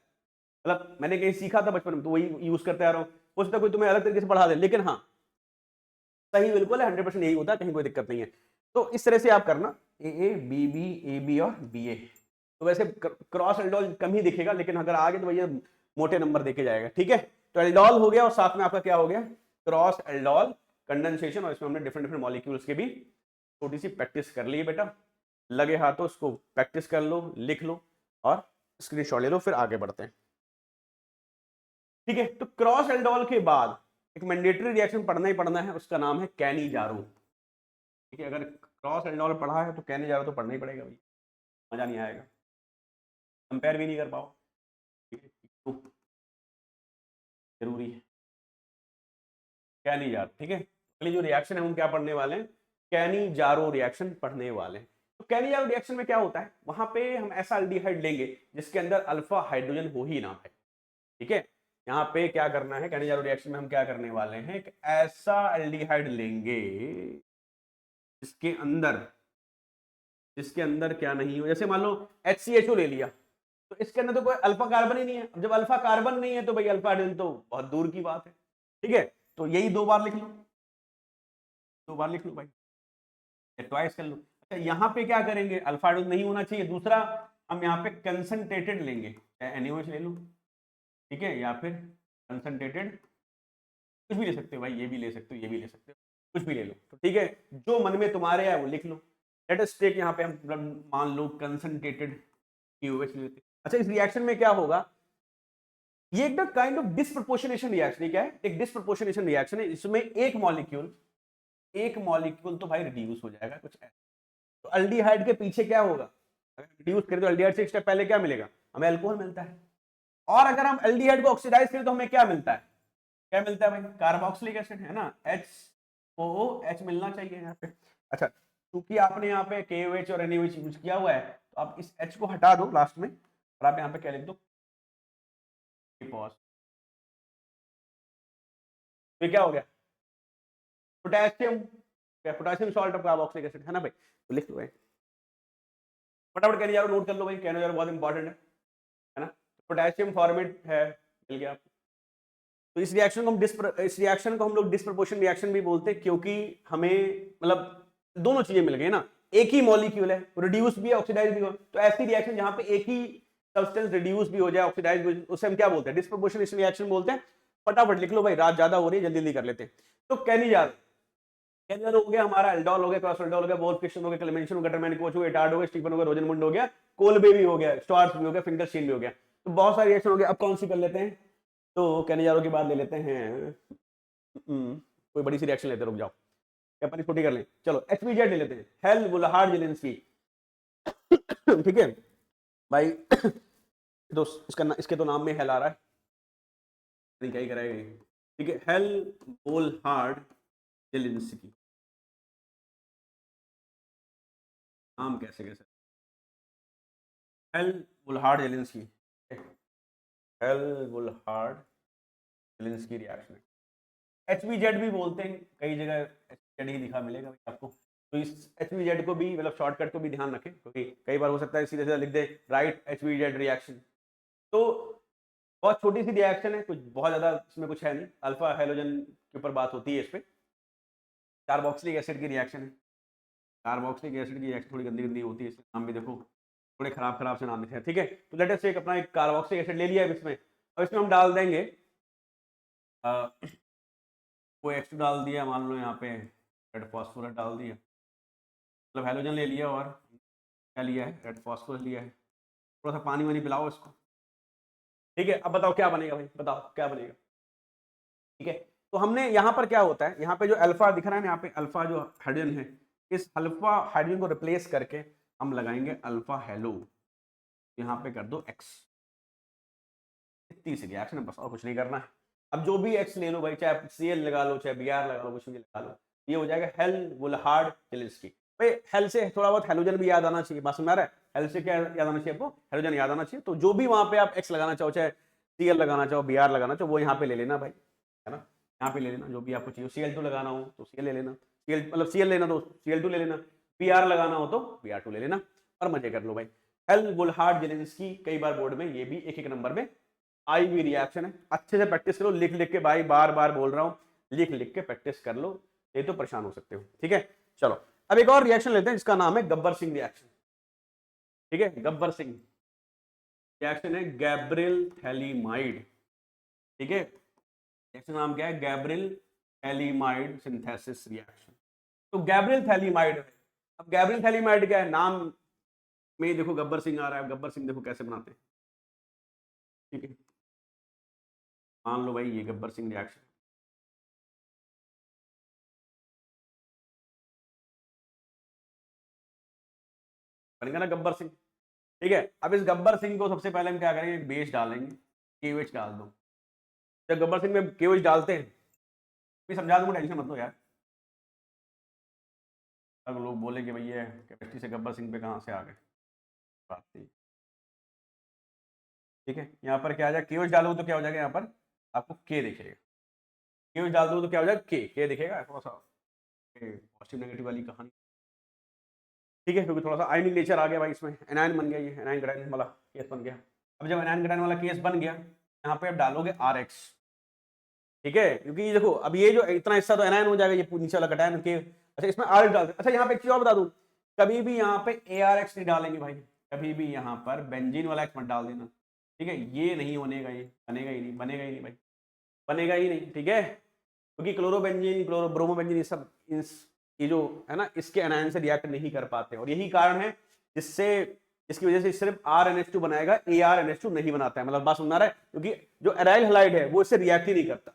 मतलब मैंने कहीं सीखा था बचपन में तो वही यूज करते आ रहा हूँ। हो सकता है कोई तुम्हें अलग तरीके से पढ़ा दे, लेकिन हाँ सही बिल्कुल है, 100% यही होता है, कहीं कोई दिक्कत नहीं है। तो इस तरह से आप करना A B B, A B और बी ए। तो वैसे क्रॉस एल्डोल कम ही दिखेगा, लेकिन अगर आगे तो भैया मोटे नंबर देके जाएगा, ठीक है। तो एल्डोल हो गया और साथ में आपका क्या हो गया, क्रॉस एल्डोल कंडेंसेशन। और इसमें हमने डिफरेंट डिफरेंट मॉलिक्यूल्स के भी छोटी सी प्रैक्टिस कर ली है बेटा। लगे हाथों इसको प्रैक्टिस कर लो, लिख लो और स्क्रीनशॉट ले लो, फिर आगे बढ़ते हैं, ठीक है। तो क्रॉस एल्डोल के बाद एक मैंडेटरी रिएक्शन पढ़ना ही पढ़ना है, उसका नाम है कैनिजारो, ठीक है। अगर क्रॉस एल्डोल पढ़ा है तो कैनिजारो तो पढ़ना ही पड़ेगा भाई, मजा नहीं आएगा, कंपेयर भी नहीं कर पाओ, ठीक है, तो जरूरी है कैनिजारो, ठीक है। अगली जो रिएक्शन है हम क्या पढ़ने वाले हैं, कैनिजारो रिएक्शन पढ़ने वाले हैं। तो कैनिजारो रिएक्शन में क्या होता है, वहां पे हम ऐसा एल्डिहाइड लेंगे जिसके अंदर अल्फा हाइड्रोजन हो ही ना है, ठीक है। यहाँ पे क्या करना है, कैनिजारो रिएक्शन में हम क्या करने वाले हैं, एक ऐसा एल्डिहाइड लेंगे जिसके अंदर क्या नहीं हो, जैसे मान लो HCHO ले लिया, तो इसके अंदर तो कोई अल्फा कार्बन ही नहीं है। अब जब अल्फा कार्बन नहीं है तो भाई अल्फा हाइड्रोजन तो बहुत दूर की बात है, ठीक है। तो यही दो बार लिख लो, दो बार लिख लो भाई, ट्वाइस कर लो। अच्छा यहाँ पे क्या करेंगे, अल्फा हाइड्रोजन नहीं होना चाहिए। दूसरा हम यहाँ पे कंसंट्रेटेड लेंगे, चाहे NaOH ले लो, ठीक है, या फिर कंसंट्रेटेड, कुछ भी ले सकते हो भाई, ये भी ले सकते हो, ये भी ले सकते हो, कुछ भी ले लो, तो ठीक है, जो मन में तुम्हारे है वो लिख लो। लेट अस टेक, यहाँ पे हम मान लो कंसंट्रेटेड KOH लेते। अच्छा इस रिएक्शन में क्या होगा, ये एक काइंड ऑफ डिस्प्रपोर्शनेशन रिएक्शन है। क्या है, एक डिस्प्रपोर्शनेशन रिएक्शन है, इसमें एक मॉलिक्यूल तो भाई रिड्यूस हो जाएगा कुछ ऐसा। तो अल्डिहाइड के पीछे क्या होगा, अगर रिड्यूस करें तो अल्डिहाइड से एक स्टेप पहले क्या मिलेगा, हमें अल्कोहल मिलता है। और अगर हम अल्डिहाइड को ऑक्सीडाइज करें तो हमें क्या मिलता है, क्या मिलता है भाई, कार्बोक्सिलिक एसिड, है ना, HOOH मिलना चाहिए यहाँ पे। अच्छा क्योंकि आपने यहाँ पे KOH और NaOH यूज किया हुआ है तो आप इस H को हटा दो लास्ट में और आप यहाँ पे क्या लिख दो, पॉज। तो क्या हो गया, पोटेशियम, क्या potassium salt of carboxylic acid, है ना भाई। तो लिख लो भाई, फटाफट कहने जा रहा, नोट कर लो भाई, कहने जा रहा बहुत इंपॉर्टेंट है ना। पोटेशियम फॉर्मेट है, मिल गया आपको। तो इस रिएक्शन को हम लोग डिस्प्रपोर्शन रिएक्शन भी बोलते हैं, क्योंकि हमें मतलब दोनों चीजें मिल गई ना, एक ही मॉलिक्यूल है, रिड्यूस भी है ऑक्सीडाइज भी हो। तो ऐसी रिएक्शन जहां पे एक ही सब्सटेंस रिड्यूस भी हो जाए ऑक्सीडाइज भी, उसे हम क्या बोलते हैं, डिस्प्रपोर्शनेशन रिएक्शन बोलते हैं। फटाफट लिख लो भाई, रात ज्यादा हो रही है, जल्दी जल्दी कर लेते हैं। तो कैनिजार हो गया, हमारा एल्डोल हो गया, क्रॉस एल्डोल हो गया, वोल्फ्रिक्शन हो गया, क्लेमेंशन हो गया, गटरमैन-कोच हो गया, एटार्ड हो गया, स्टीफन हो गया, रोजनमुंड हो गया, कोलबे भी हो गया, स्टार्च भी हो गया, फिंगरस्टीन भी हो गया। तो बहुत सारे रिएक्शन हो गया। अब कौन सी कर लेते हैं, तो कैनिजारो के बाद ले लेते हैं कोई बड़ी सी रिएक्शन लेते हैं, रुक जाओ, अपनी छोटी कर लें, चलो HBZ ले लेते हैं, हेल वुलहार्ड जेलेंस्की, ठीक है भाई। तो इसके तो नाम में हेल आ रहा है, क्या ही कराएगा, ठीक है, हेल वुलहार्ड जेलेंस्की, नाम कैसे कैसे, Hell Volhard Zelinsky, Hell Volhard Zelinsky reaction है। HBZ भी बोलते हैं, कई जगह HBZ ही लिखा मिलेगा आपको। तो इस HBZ को भी मतलब शॉर्टकट को भी ध्यान रखें, क्योंकि कई बार हो सकता है सीधे सीधे लिख दे राइट HBZ रिएक्शन। तो बहुत छोटी सी रिएक्शन है, कुछ बहुत ज्यादा इसमें कुछ है नहीं, अल्फा हेलोजन के ऊपर बात होती है इस पे। कार्बोक्सिलिक एसिड की रिएक्शन है। कार्बोक्सिलिक एसिड की रिएक्शन थोड़ी गंदी गंदी होती है, इसलिए नाम भी देखो थोड़े खराब खराब से नाम लिखे हैं, ठीक है। तो लेट अस टेक अपना एक कार्बोक्सिलिक एसिड ले लिया है इसमें, और इसमें हम डाल देंगे वो H2 डाल दिया, मान लो यहाँ पे रेड फॉस्फोरस डाल दिया, मतलब हेलोजन ले लिया, और क्या लिया है, रेड फॉस्फोरस लिया है। थोड़ा सा पानी वानी पिलाओ इसको, ठीक है। अब बताओ क्या बनेगा भाई, बताओ क्या बनेगा, ठीक है। तो हमने यहाँ पर क्या होता है, यहाँ पे जो अल्फा दिख रहा है ना, यहाँ पे अल्फा जो हाइड्रोजन है, इस अल्फा हाइड्रोजन को रिप्लेस करके हम लगाएंगे अल्फा हेलो, यहाँ पे कर दो एक्स। इतनी सी रिएक्शन है बस, और कुछ नहीं करना है। अब जो भी एक्स ले लो भाई, चाहे Cl लगा लो, चाहे Br लगा लो, कुछ भी लगा लो, ये हो जाएगा हेल-वुल्हार्ड जेलिंस्की। भाई हेल से थोड़ा बहुत हेलोजन भी याद आना चाहिए, बात समझ आ रहा है। हेल से क्या याद आना चाहिए आपको, हेलोजन याद आना चाहिए। तो जो भी वहां पे आप एक्स लगाना चाहो, चाहे Cl लगाना चाहो, Br लगाना चाहो, वो यहाँ पे ले लेना भाई, है ना, यहाँ पे ले लेना जो भी आपको चाहिए। Cl2 लगाना हो तो Cl ले लेना, Cl मतलब Cl लेना तो Cl2 ले लेना, Br लगाना हो तो Br2 ले लेना, और मजे कर लो भाई। हेल-वुल्हार्ड जेलिंस्की कई बार बोर्ड में ये भी एक एक नंबर में आई हुई रिएक्शन है। अच्छे से प्रैक्टिस करो, लिख लिख के भाई, बार बार बोल रहा हूं, लिख लिख के प्रैक्टिस कर लो, ये तो परेशान हो सकते हो, ठीक है। चलो अब एक और रिएक्शन लेते हैं जिसका नाम है गब्बर सिंह रिएक्शन, ठीक है। गब्बर सिंह रिएक्शन है गैब्रियल थैलीमाइड, ठीक है। रिएक्शन नाम क्या है, गैब्रियल थैलीमाइड सिंथेसिस रिएक्शन। तो गैब्रियल थैलीमाइड है। अब गैब्रियल थैलीमाइड क्या है, नाम में देखो गब्बर सिंह आ रहा है। गब्बर सिंह देखो कैसे बनाते हैं, ठीक है। मान लो भाई ये गब्बर सिंह रिएक्शन, बन गया ना गब्बर सिंह, ठीक है। अब इस गब्बर सिंह को सबसे पहले हम क्या करेंगे, एक बेस डालेंगे, केओएच डाल दो। जब गब्बर सिंह में केओएच डालते हैं, मैं समझा दूंगा, टेंशन मत लो यार। अगर लोग बोले कि भैया केमिस्ट्री से गब्बर सिंह पे कहाँ से आ गए, बात नहीं, ठीक है। यहाँ पर क्या आ जाएगा, केओएच डालोगे तो क्या हो जाएगा, यहाँ पर आपको के दिखेगा। केओएच डाल दो तो क्या हो जाएगा, के दिखेगा। थोड़ा सा पॉजिटिव नेगेटिव वाली कहानी, ठीक है, क्योंकि थोड़ा सा आयनिक नेचर आ गया भाई इसमें, एनायन बन गया, ये एनायन ग्रेन वाला केस बन गया। अब जब एनायन ग्रेन वाला केस बन गया, यहाँ पे आप डालोगे RX, ठीक है। क्योंकि ये देखो, अब ये जो इतना हिस्सा तो एनायन हो जाएगा, ये नीचे वाला कटायन के। अच्छा इसमें RX डालते, अच्छा यहाँ पे एक चीज और बता दूं, कभी भी यहाँ पे ARX नहीं डालेंगे भाई, कभी भी यहाँ पर बेंजीन वाला एक्स मत डाल देना, ठीक है। ये नहीं होने का, ये बनेगा ही नहीं, बनेगा ही नहीं भाई, बनेगा ही नहीं, ठीक है। क्योंकि क्लोरोबेंजीन, ब्रोमोबेंजीन, ये सब ये जो है ना, इसके एनायन से रिएक्ट नहीं कर पाते, और यही कारण है जिससे, इसकी वजह से सिर्फ RNH2 बनाएगा, ARNH2 नहीं बनाता है। मतलब बात समझ आ रहा है, क्योंकि जो एराइल हैलाइड है वो इससे रिएक्ट ही नहीं करता,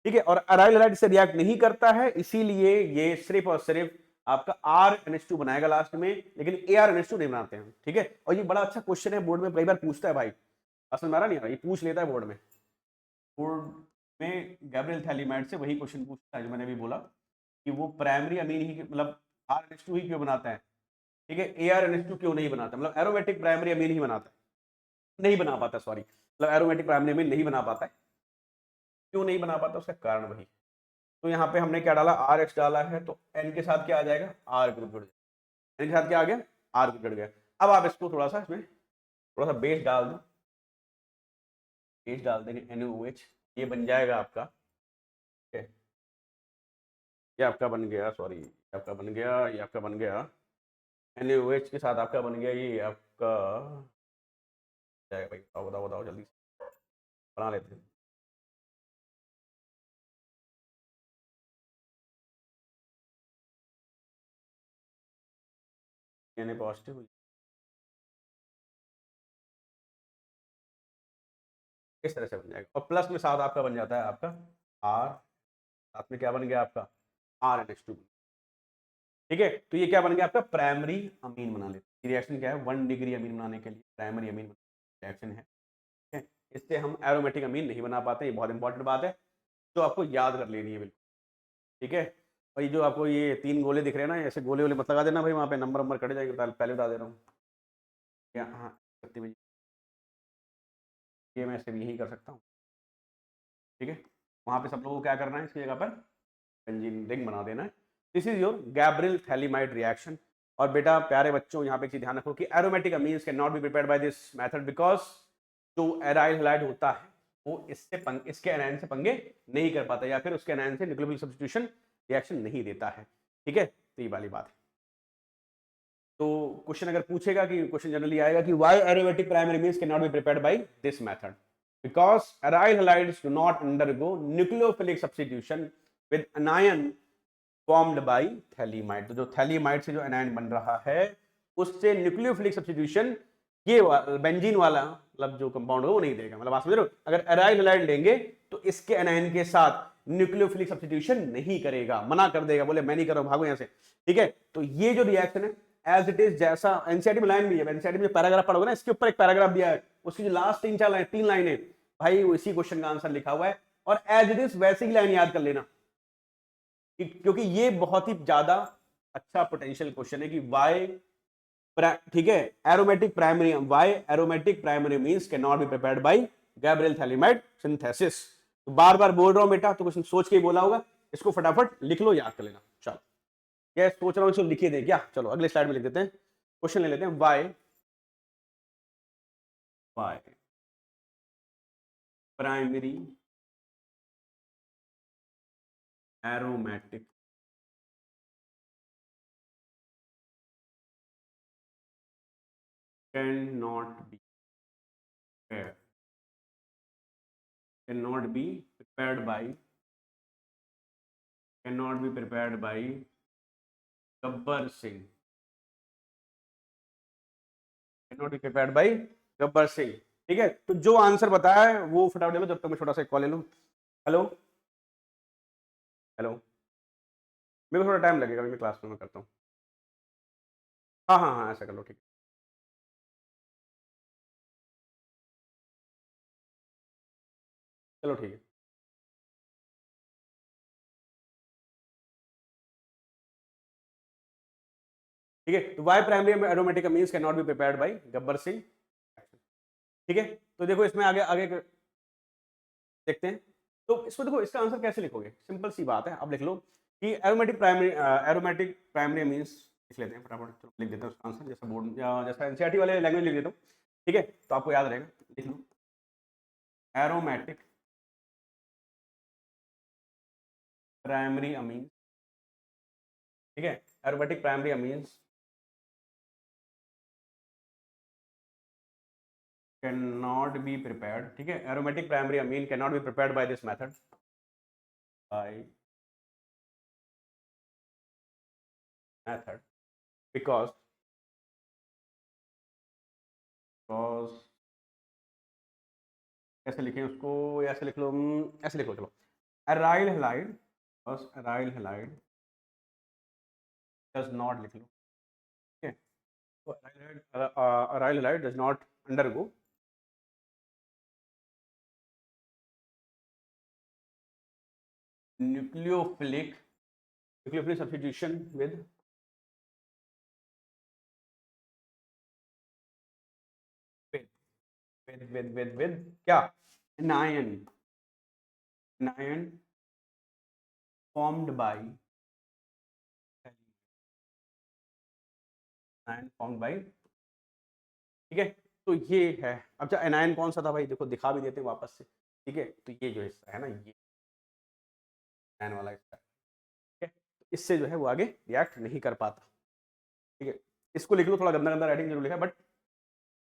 ठीक है। और एराइल हैलाइड से रिएक्ट नहीं करता है, इसीलिए ये सिर्फ और सिर्फ आपका RNH2 बनाएगा लास्ट में, लेकिन ARNH2 नहीं बनाते हैं, ठीक है। और ये बड़ा अच्छा क्वेश्चन है, बोर्ड में कई बार पूछता है भाई, असल में नहीं आ रहा, ये पूछ लेता है बोर्ड में। बोर्ड में गैब्रियल थैलीमाइड से वही क्वेश्चन पूछता है जो मैंने अभी बोला, कि वो प्राइमरी अमीन ही मतलब RNH2 ही क्यों बनाता है, ठीक है, ARNH2 क्यों नहीं बनाता, मतलब एरोमेटिक प्राइमरी अमीन ही बनाता है, नहीं बना पाता, सॉरी, मतलब एरोमेटिक प्राइमरी अमीन नहीं बना पाता है। क्यों नहीं बना पाता, उसका कारण वही। तो यहाँ पे हमने क्या डाला, RX डाला है, तो N के साथ क्या आ जाएगा, R ग्रुप जुड़ जाएगा। N के साथ क्या आ गया, R ग्रुप जुड़ गया। अब आप इसको थोड़ा सा, इसमें थोड़ा सा बेस डाल दो, बेस डाल देंगे NaOH, ये बन जाएगा आपका, ठीक है। ये आपका बन गया, सॉरी, ये आपका बन गया, ये आपका बन गया NaOH के साथ आपका बन गया, ये आपका जाएगा भाई, बताओ बताओ बताओ जल्दी से, बना लेते हैं। Na पॉजिटिव, इस तरह से बन जाएगा, और प्लस में साथ आपका बन जाता है आपका R, साथ में क्या बन गया आपका RNH2, ठीक है। तो ये क्या बन गया आपका, प्राइमरी अमीन बना लेते। रिएक्शन क्या है, 1 डिग्री अमीन बनाने के लिए प्राइमरी अमीन रिएक्शन है, ठीक है। इससे हम एरोमेटिक अमीन नहीं बना पाते, ये बहुत इंपॉर्टेंट बात है, तो आपको याद कर लेनी है बिल्कुल, ठीक है। और ये जो आपको ये 3 गोले दिख रहे हैं ना, ऐसे गोले वोले मत लगा देना भाई, वहाँ पे नंबर नंबर कट जाएंगे, पहले बता दे रहा हूँ। क्या, हाँ सकती भाई, ये मैं सिर्फ यही कर सकता हूँ, ठीक है। वहाँ पे सब लोगों को क्या करना है, इसकी जगह पर बेंजीन रिंग बना देना है। This is your Gabriel phthalimide reaction. और बेटा प्यारे बच्चों, यहाँ पे एक चीज ध्यान रखो कि aromatic amines can not be prepared by this method, because जो एराइल हैलाइड होता है वो इसके एनायन से पंगे नहीं कर पाता, या फिर उसके एनायन से न्यूक्लियोफिलिक सब्स्टिट्यूशन रिएक्शन नहीं देता है, ठीक है, तो ये वाली बात है। तो क्वेश्चन अगर पूछेगा कि क्वेश्चन जनरली आएगा कि why aromatic primary amines can not be prepared by this method, because aryl halides do not undergo nucleophilic substitution with anion formed bye phthalimide. तो जो थैलीमाइड से जो एनायन बन रहा है उससे न्यूक्लियोफिलिक सब्स्टिट्यूशन ये बेंजीन वाला मतलब जो कंपाउंड है वो नहीं देगा। मतलब आप समझ रहे हो, अगर एराइल हैलाइड लेंगे तो इसके एनायन के साथ न्यूक्लियोफिलिक सब्स्टिट्यूशन नहीं करेगा, मना कर देगा, बोले मैं नहीं कर रहा हूं, भागो यहां से, ठीक है। तो ये जो रिएक्शन है एज इट इज, जैसा एनसीईआरटी में लाइन भी है, एनसीईआरटी में पैराग्राफ पढ़ोगे ना, इसके ऊपर एक पैराग्राफ दिया है, उसकी जो लास्ट 3 लाइन है भाई वो इसी क्वेश्चन का आंसर लिखा हुआ है, और एज इट इज वैसे ही लाइन याद कर लेना, क्योंकि ये बहुत ही ज्यादा अच्छा पोटेंशियल क्वेश्चन है कि वाई, ठीक है, aromatic primary, why aromatic primary amines can not be prepared by Gabriel phthalimide synthesis. तो बार बार बोल रहा हूं बेटा, तो क्वेश्चन सोच के ही बोला होगा, इसको फटाफट लिख लो, याद कर लेना। चलो ये सोच रहा हूं इसको लिखिए दे क्या, चलो अगले स्लाइड में लिख देते हैं, क्वेश्चन ले लेते हैं, why primary aromatic cannot be prepared, cannot be prepared by, cannot be prepared by Gabbar Singh, cannot be prepared by Gabbar Singh, ठीक है। तो जो आंसर बताया है वो फटाफट ले लो, जब तक मैं छोटा सा कॉल ले लूं। हेलो हेलो, मेरे को थोड़ा टाइम लगेगा, मैं क्लास में करता हूँ। हाँ हाँ हाँ, ऐसा कर लो, ठीक है, चलो ठीक है, ठीक है। तो why primary aromatic amines can not be prepared by Gabbar Singh, ठीक है। तो देखो इसमें आगे आगे देखते हैं। तो इसको देखो, इसका आंसर कैसे लिखोगे, सिंपल सी बात है, अब लिख लो कि एरोमेटिक प्राइमरी मींस, लिख लेते हैं फटाफट, चलो लिख देते हैं उसका आंसर, जैसा बोर्ड या जैसा एनसीईआरटी वाले लैंग्वेज लिख देता हूँ, ठीक है, तो आपको याद रहेगा, लिख लो एरोमेटिक प्राइमरी अमीन्स, ठीक है, aromatic primary amines can not be prepared, ठीक है, aromatic primary amine can not be prepared by this method, by method, because कैसे लिखें उसको, ऐसे लिख लो, ऐसे लिखो, चलो एराइल हैलाइड, बस एराइल हैलाइड डज नॉट, लिख लो, ठीक है। तो aryl halide does not undergo nucleophilic substitution with क्या, anion, anion formed by, anion formed by, ठीक है। तो ये है, अब अच्छा एनायन कौन सा था भाई, देखो दिखा भी देते हैं वापस से, ठीक है। तो ये जो हिस्सा है ना, ये एनायन वाला हिस्सा, ठीक है, तो इससे जो है वो आगे रिएक्ट नहीं कर पाता, ठीक है। इसको लिख लो, थोड़ा गंदा गंदा राइटिंग जरूर लिखा, बट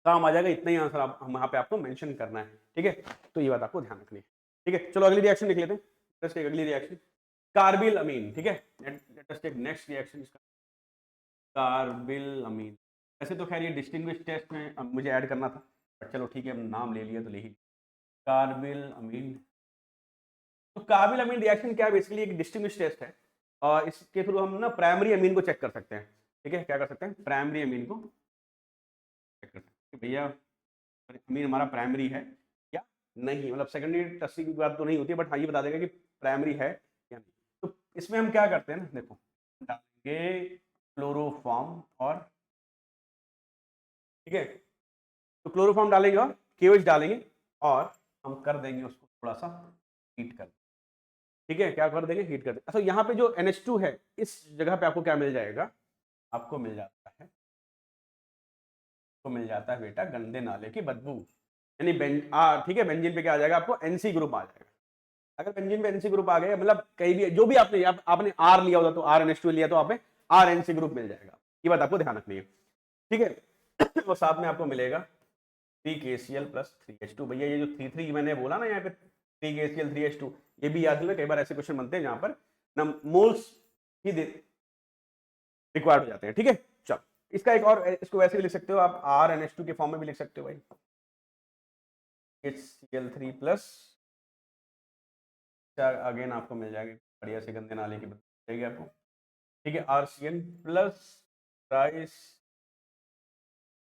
काम आ जाएगा, इतना ही आंसर आप वहां पे आपको मेंशन करना है, ठीक है। तो ये बात आपको ध्यान रखनी है, ठीक है। चलो अगली रिएक्शन लिख लेते हैं, अगली रिएक्शन कार्बिल अमीन, ठीक है, let us take next reaction, carbylamine. वैसे तो खैर ये डिस्टिंग्विश टेस्ट में मुझे ऐड करना था, बट चलो ठीक है, हम नाम ले लिया तो ले ही, कार्बिल अमीन। तो कार्बिल अमीन रिएक्शन क्या है, बेसिकली एक डिस्टिंग्विश टेस्ट है, और इसके थ्रू हम ना प्राइमरी अमीन को चेक कर सकते हैं, ठीक है। क्या कर सकते हैं, प्राइमरी अमीन को चेक कर सकते हैं, भैया अमीन हमारा प्राइमरी है या नहीं, मतलब सेकेंडरी टर्सरी की बात तो नहीं होती है, बट हाँ ये बता देगा कि प्राइमरी है या नहीं। तो इसमें हम क्या करते हैं ना, देखो डालेंगे क्लोरोफॉर्म, और ठीक है, तो क्लोरोफॉर्म डालेंगे और केओएच डालेंगे, और हम कर देंगे उसको थोड़ा सा हीट कर, ठीक है, क्या कर देंगे, हीट कर देंगे। अच्छा यहाँ पे जो NH2 है, इस जगह पे आपको क्या मिल जाएगा, आपको मिल जाता है, तो मिल जाता है बेटा गंदे नाले की बदबू, यानी ठीक है, बेंजीन पे क्या आ जाएगा, आपको NC ग्रुप आ जाएगा। अगर बेंजीन में NC ग्रुप आ गया, मतलब कहीं भी जो भी आपने R लिया होता तो RNH2 लिया तो आप में RNC ग्रुप मिल जाएगा, ये बात आपको ध्यान रखनी है, ठीक है। और साथ में आपको मिलेगा 3KCl प्लस 3H2। भैया ये जो 3 मैंने बोला ना यहाँ पे 3KCl 3H2, ये भी याद रखना, कई बार ऐसे क्वेश्चन बनते हैं जहां पर ना मोल्स ही रिक्वायर्ड हो जाते हैं, ठीक है। चलो इसका एक और, इसको वैसे भी लिख सकते हो आप, RNH2 के फॉर्म में भी लिख सकते हो भाई, HCl3 प्लस, अगेन आपको मिल जाएगी बढ़िया से गंदे नाले की बताएगी आपको, ठीक है। RCN प्लस राइस,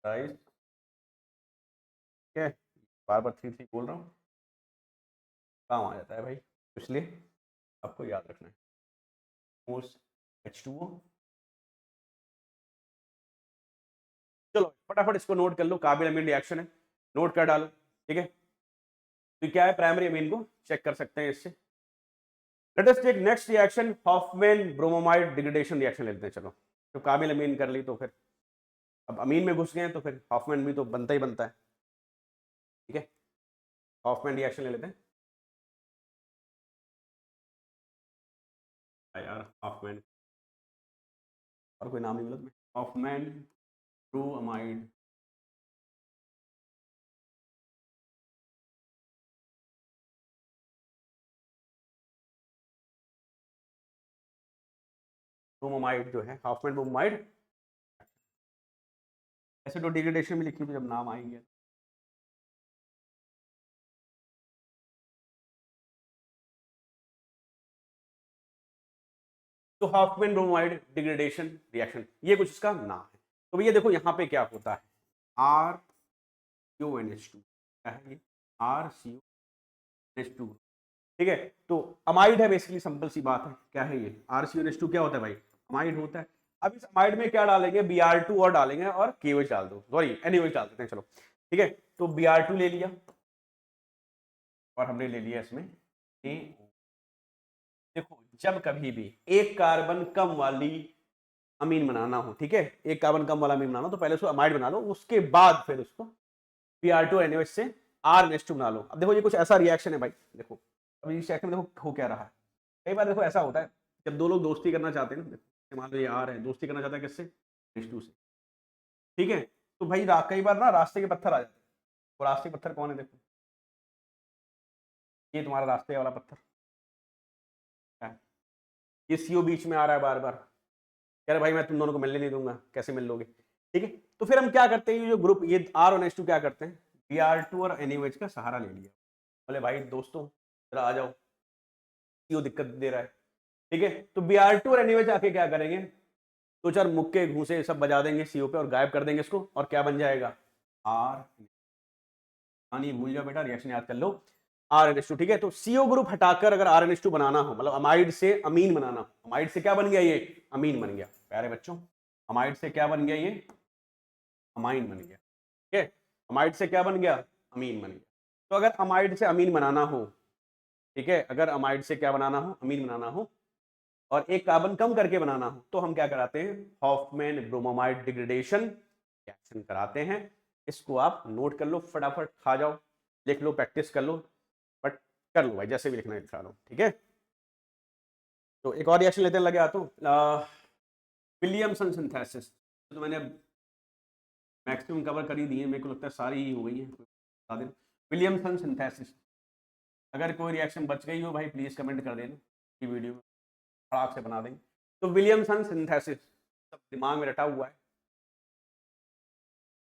राइस, ठीक है, बार बार 3 बोल रहा हूँ, काम आ जाता है भाई, इसलिए आपको याद रखना है। H2O, चलो फटाफट इसको नोट कर लो, कार्बन अमीन रिएक्शन है, नोट कर डालो, ठीक है। तो क्या है, प्राइमरी अमीन को चेक कर सकते हैं इससे। Let us take next reaction, Hofmann bromamide degradation reaction लेते हैं। चलो तो कार्बन अमीन कर ली, तो फिर अब अमीन में घुस गए हैं तो फिर हॉफमैन भी तो बनता ही बनता है, ठीक है। हॉफमैन रिएक्शन ले लेते हैं यार, हॉफमैन और कोई नाम नहीं मिला तुम्हें, हॉफमैन ब्रोमाइड ब्रोमोमाइड जो है, हॉफमैन ब्रोमोमाइड ऐसे तो डिग्रेडेशन में लिखी थी जब नाम आएंगे। तो हॉफमैन ब्रोमाइड डिग्रेडेशन रिएक्शन, ये कुछ इसका नाम है। तो भैया देखो यहाँ पे क्या होता है, RCONH2, क्या है ये, RCONH2, ठीक है। तो अमाइड है बेसिकली, सिंपल सी बात है, क्या है ये, RCONH2 क्या होता है भाई, अमाइड होता है। अब इस अमाइड में क्या डालेंगे, Br2 और डालेंगे और KOH डाल दो, सॉरी NaOH डाल देते हैं, चलो ठीक है। तो Br2 ले लिया और हमने ले लिया इसमें NaOH। देखो जब कभी भी एक कार्बन कम वाली अमीन बनाना हो, ठीक है, एक कार्बन कम वाला अमीन बनाना हो, तो पहले उसको अमाइड बना लो, उसके बाद फिर उसको Br2 NaOH से R NH2 बना लो। अब देखो ये कुछ ऐसा रिएक्शन है भाई, देखो अब इस रिएक्शन में देखो हो क्या रहा है, कई बार देखो ऐसा होता है जब दो लोग दोस्ती करना चाहते हैं ना, मान लो ये R है, दोस्ती करना चाहता है किससे, NH2 से, ठीक है। तो भाई कई बार ना रास्ते के पत्थर आ जाते हैं, वो रास्ते के पत्थर कौन है, देखो ये तुम्हारा रास्ते वाला पत्थर है, ये CO बीच में आ रहा है बार बार, कह रहे भाई मैं तुम दोनों को मिलने नहीं दूंगा, कैसे मिल लोगे, ठीक है। तो फिर हम क्या करते हैं, ये जो ग्रुप ये R और H2 क्या करते हैं, Br2 और NaOH का सहारा ले लिया, बोले भाई दोस्तों जरा आ जाओ, CO दिक्कत दे रहा है, ठीक है। तो Br2 और NaOH आके क्या करेंगे, दो चार मुक्के घूसे सब बजा देंगे CO पे और गायब कर देंगे इसको, और क्या बन जाएगा, R, पानी भूल जाओ बेटा, रिएक्शन याद कर लो, RNH2, ठीक है। तो CO ग्रुप हटाकर अगर RNH2 बनाना हो, मतलब अमाइड से अमीन बनाना हो, अमाइड से क्या बन गया, ये अमीन बन गया, प्यारे बच्चों, अमाइड से क्या बन गया, ये अमाइन बन गया, ठीक है। अमाइड से क्या बन गया, अमीन बन गया। तो अगर अमाइड से अमीन बनाना हो, ठीक है, अगर अमाइड से क्या बनाना हो, अमीन बनाना हो, और एक कार्बन कम करके बनाना हो, तो हम क्या कराते हैं, हॉफमैन ब्रोमोमाइड डिग्रेडेशन रिएक्शन कराते हैं। इसको आप नोट कर लो, फटाफट खा जाओ, लिख लो, प्रैक्टिस कर लो, बट कर लो भाई, जैसे भी लिखना है लिखा लो, ठीक है। तो एक और रिएक्शन लेते हैं, लगे हाथों, विलियमसन सिंथेसिस, तो मैंने मैक्सिमम कवर कर ही दिए, मेरे को लगता है सारी ही हो गई है, बता देना। विलियमसन सिंथेसिस, अगर कोई रिएक्शन बच गई हो भाई प्लीज कमेंट कर देना कि वीडियो में खड़ाक से बना देंगे। तो विलियमसन सिंथेसिस सब दिमाग में रटा हुआ है।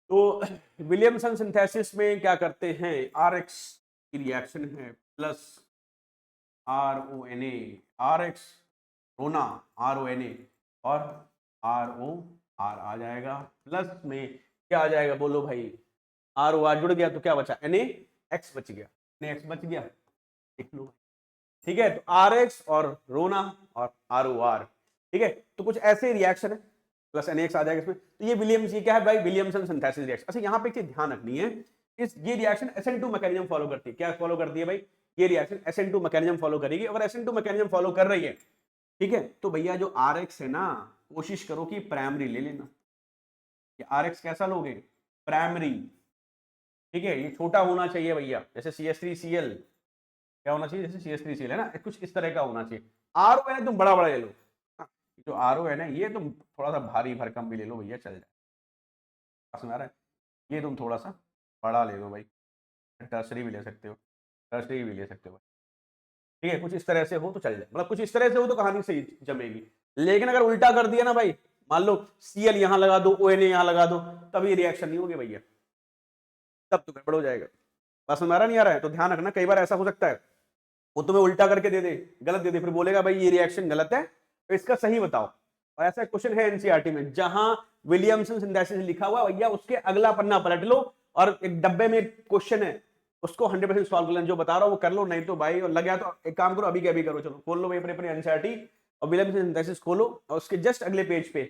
तो विलियमसन सिंथेसिस में क्या करते हैं, RX की रिएक्शन है प्लस RONA, RX रोना RONA और ROR आ जाएगा, प्लस में क्या आ जाएगा बोलो भाई, ROR जुड़ गया तो क्या बचा, NaX बच गया, NaX बच गया, देख लो, ठीक है। तो RX और रोना और ROR, ठीक है। तो कुछ ऐसे रिएक्शन है, प्लस NaX आ जाएगा इसमें। तो ये विलियम्स, ये क्या है भाई, विलियमसन सिंथेसिस रिएक्शन। अच्छा यहाँ पे एक चीज ध्यान रखनी है, इस ये रिएक्शन SN2 मैकेनिज्म फॉलो करती है, क्या फॉलो करती है भाई, ये रिएक्शन SN2 मैकेनिज्म फॉलो करेगी। अगर SN2 मैकेनिज्म फॉलो कर रही है, ठीक है, तो भैया जो RX है ना, कोशिश करो कि प्राइमरी ले लेना, ये RX कैसा लोगे, प्राइमरी, ठीक है। ये छोटा होना चाहिए भैया, जैसे CH3Cl क्या होना चाहिए, जैसे CH3Cl है ना, कुछ इस तरह का होना चाहिए। RO है तुम बड़ा बड़ा ले लो, जो RO है ना ये तुम थोड़ा सा भारी भरकम भी ले लो भैया, चल जाए, समझ आ रहा है। ये तुम थोड़ा सा बड़ा ले लो भाई, टर्सरी भी ले सकते हो, टर्सरी भी ले सकते हो, ठीक है। कुछ इस तरह से हो तो चल जाए, मतलब कुछ इस तरह से हो तो कहानी सही जमेगी। लेकिन अगर उल्टा कर दिया ना भाई, मान लो Cl यहां लगा दो, ONA यहां लगा दो, तब ये रिएक्शन नहीं होगी भैया, तब तो गड़बड़ हो जाएगा। बस हमारा नहीं आ रहा है तो ध्यान रखना, कई बार ऐसा हो सकता है वो तुम्हें उल्टा करके दे दे, गलत दे दे, फिर बोलेगा भाई ये रिएक्शन गलत है, तो इसका सही बताओ। और ऐसा क्वेश्चन है एनसीईआरटी में, जहां विलियमसन सिंथेसिस लिखा हुआ भैया उसके अगला पन्ना पलट लो और एक डब्बे में क्वेश्चन है उसको 100% सॉल्व कर लेना, जो बता रहा हूं वो कर लो, नहीं तो भाई और लग गया तो एक काम करो अभी के अभी करो, चलो खोल लो भाई अपने एनसीईआरटी और विलियमसन सिंथेसिस खोलो और उसके जस्ट अगले पेज पे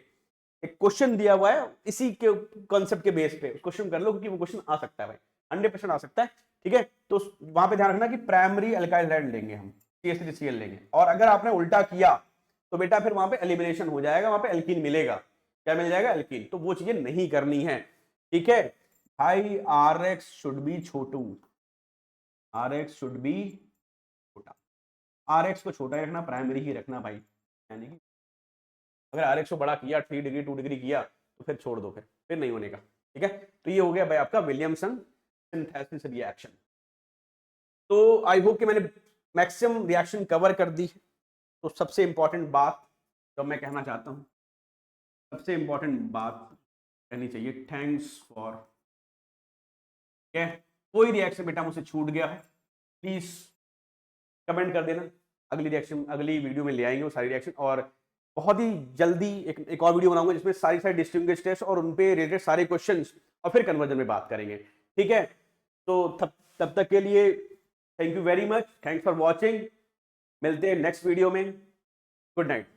एक क्वेश्चन दिया हुआ है इसी के कॉन्सेप्ट के बेस पे क्वेश्चन कर लो, क्योंकि वो क्वेश्चन आ सकता है भाई, 100% आ सकता है, ठीक है। तो वहां पे ध्यान रखना कि प्राइमरी अल्काइल हाइड्राइड लेंगे हम, CH3Cl लेंगे, और अगर आपने उल्टा किया तो बेटा फिर वहां पे एलिमिनेशन हो जाएगा, वहां पे एल्कीन मिलेगा, क्या मिल जाएगा, एल्कीन, तो वो चीजें नहीं करनी है, ठीक है भाई। Rx should be Chhotu, Rx should be छोटा, Rx को छोटा ही रखना, प्राइमरी ही रखना भाई, यानी कि अगर Rx को बड़ा किया 3 डिग्री 2 डिग्री किया तो फिर छोड़ दो, फिर नहीं होने का, ठीक है। तो ये हो गया भाई आपका विलियमसन सिंथेसिस रिएक्शन। तो आई होप कि मैंने मैक्सिमम रिएक्शन कवर कर दी। तो सबसे इंपॉर्टेंट बात जो मैं कहना चाहता हूं, सबसे इंपॉर्टेंट बात कहनी चाहिए, थैंक्स फॉर, क्या कोई रिएक्शन बेटा मुझसे छूट गया है प्लीज कमेंट कर देना, अगली रिएक्शन अगली वीडियो में ले आएंगे वो सारी रिएक्शन, और बहुत ही जल्दी एक और वीडियो बनाऊंगा जिसमें सारी सारी डिस्टिंग्विश टेस्ट और उन पे रिलेटेड सारे क्वेश्चंस और फिर कन्वर्जन में बात करेंगे, ठीक है। तो तब तक के लिए thank you very much, thanks for watching, मिलते हैं नेक्स्ट वीडियो में, गुड नाइट।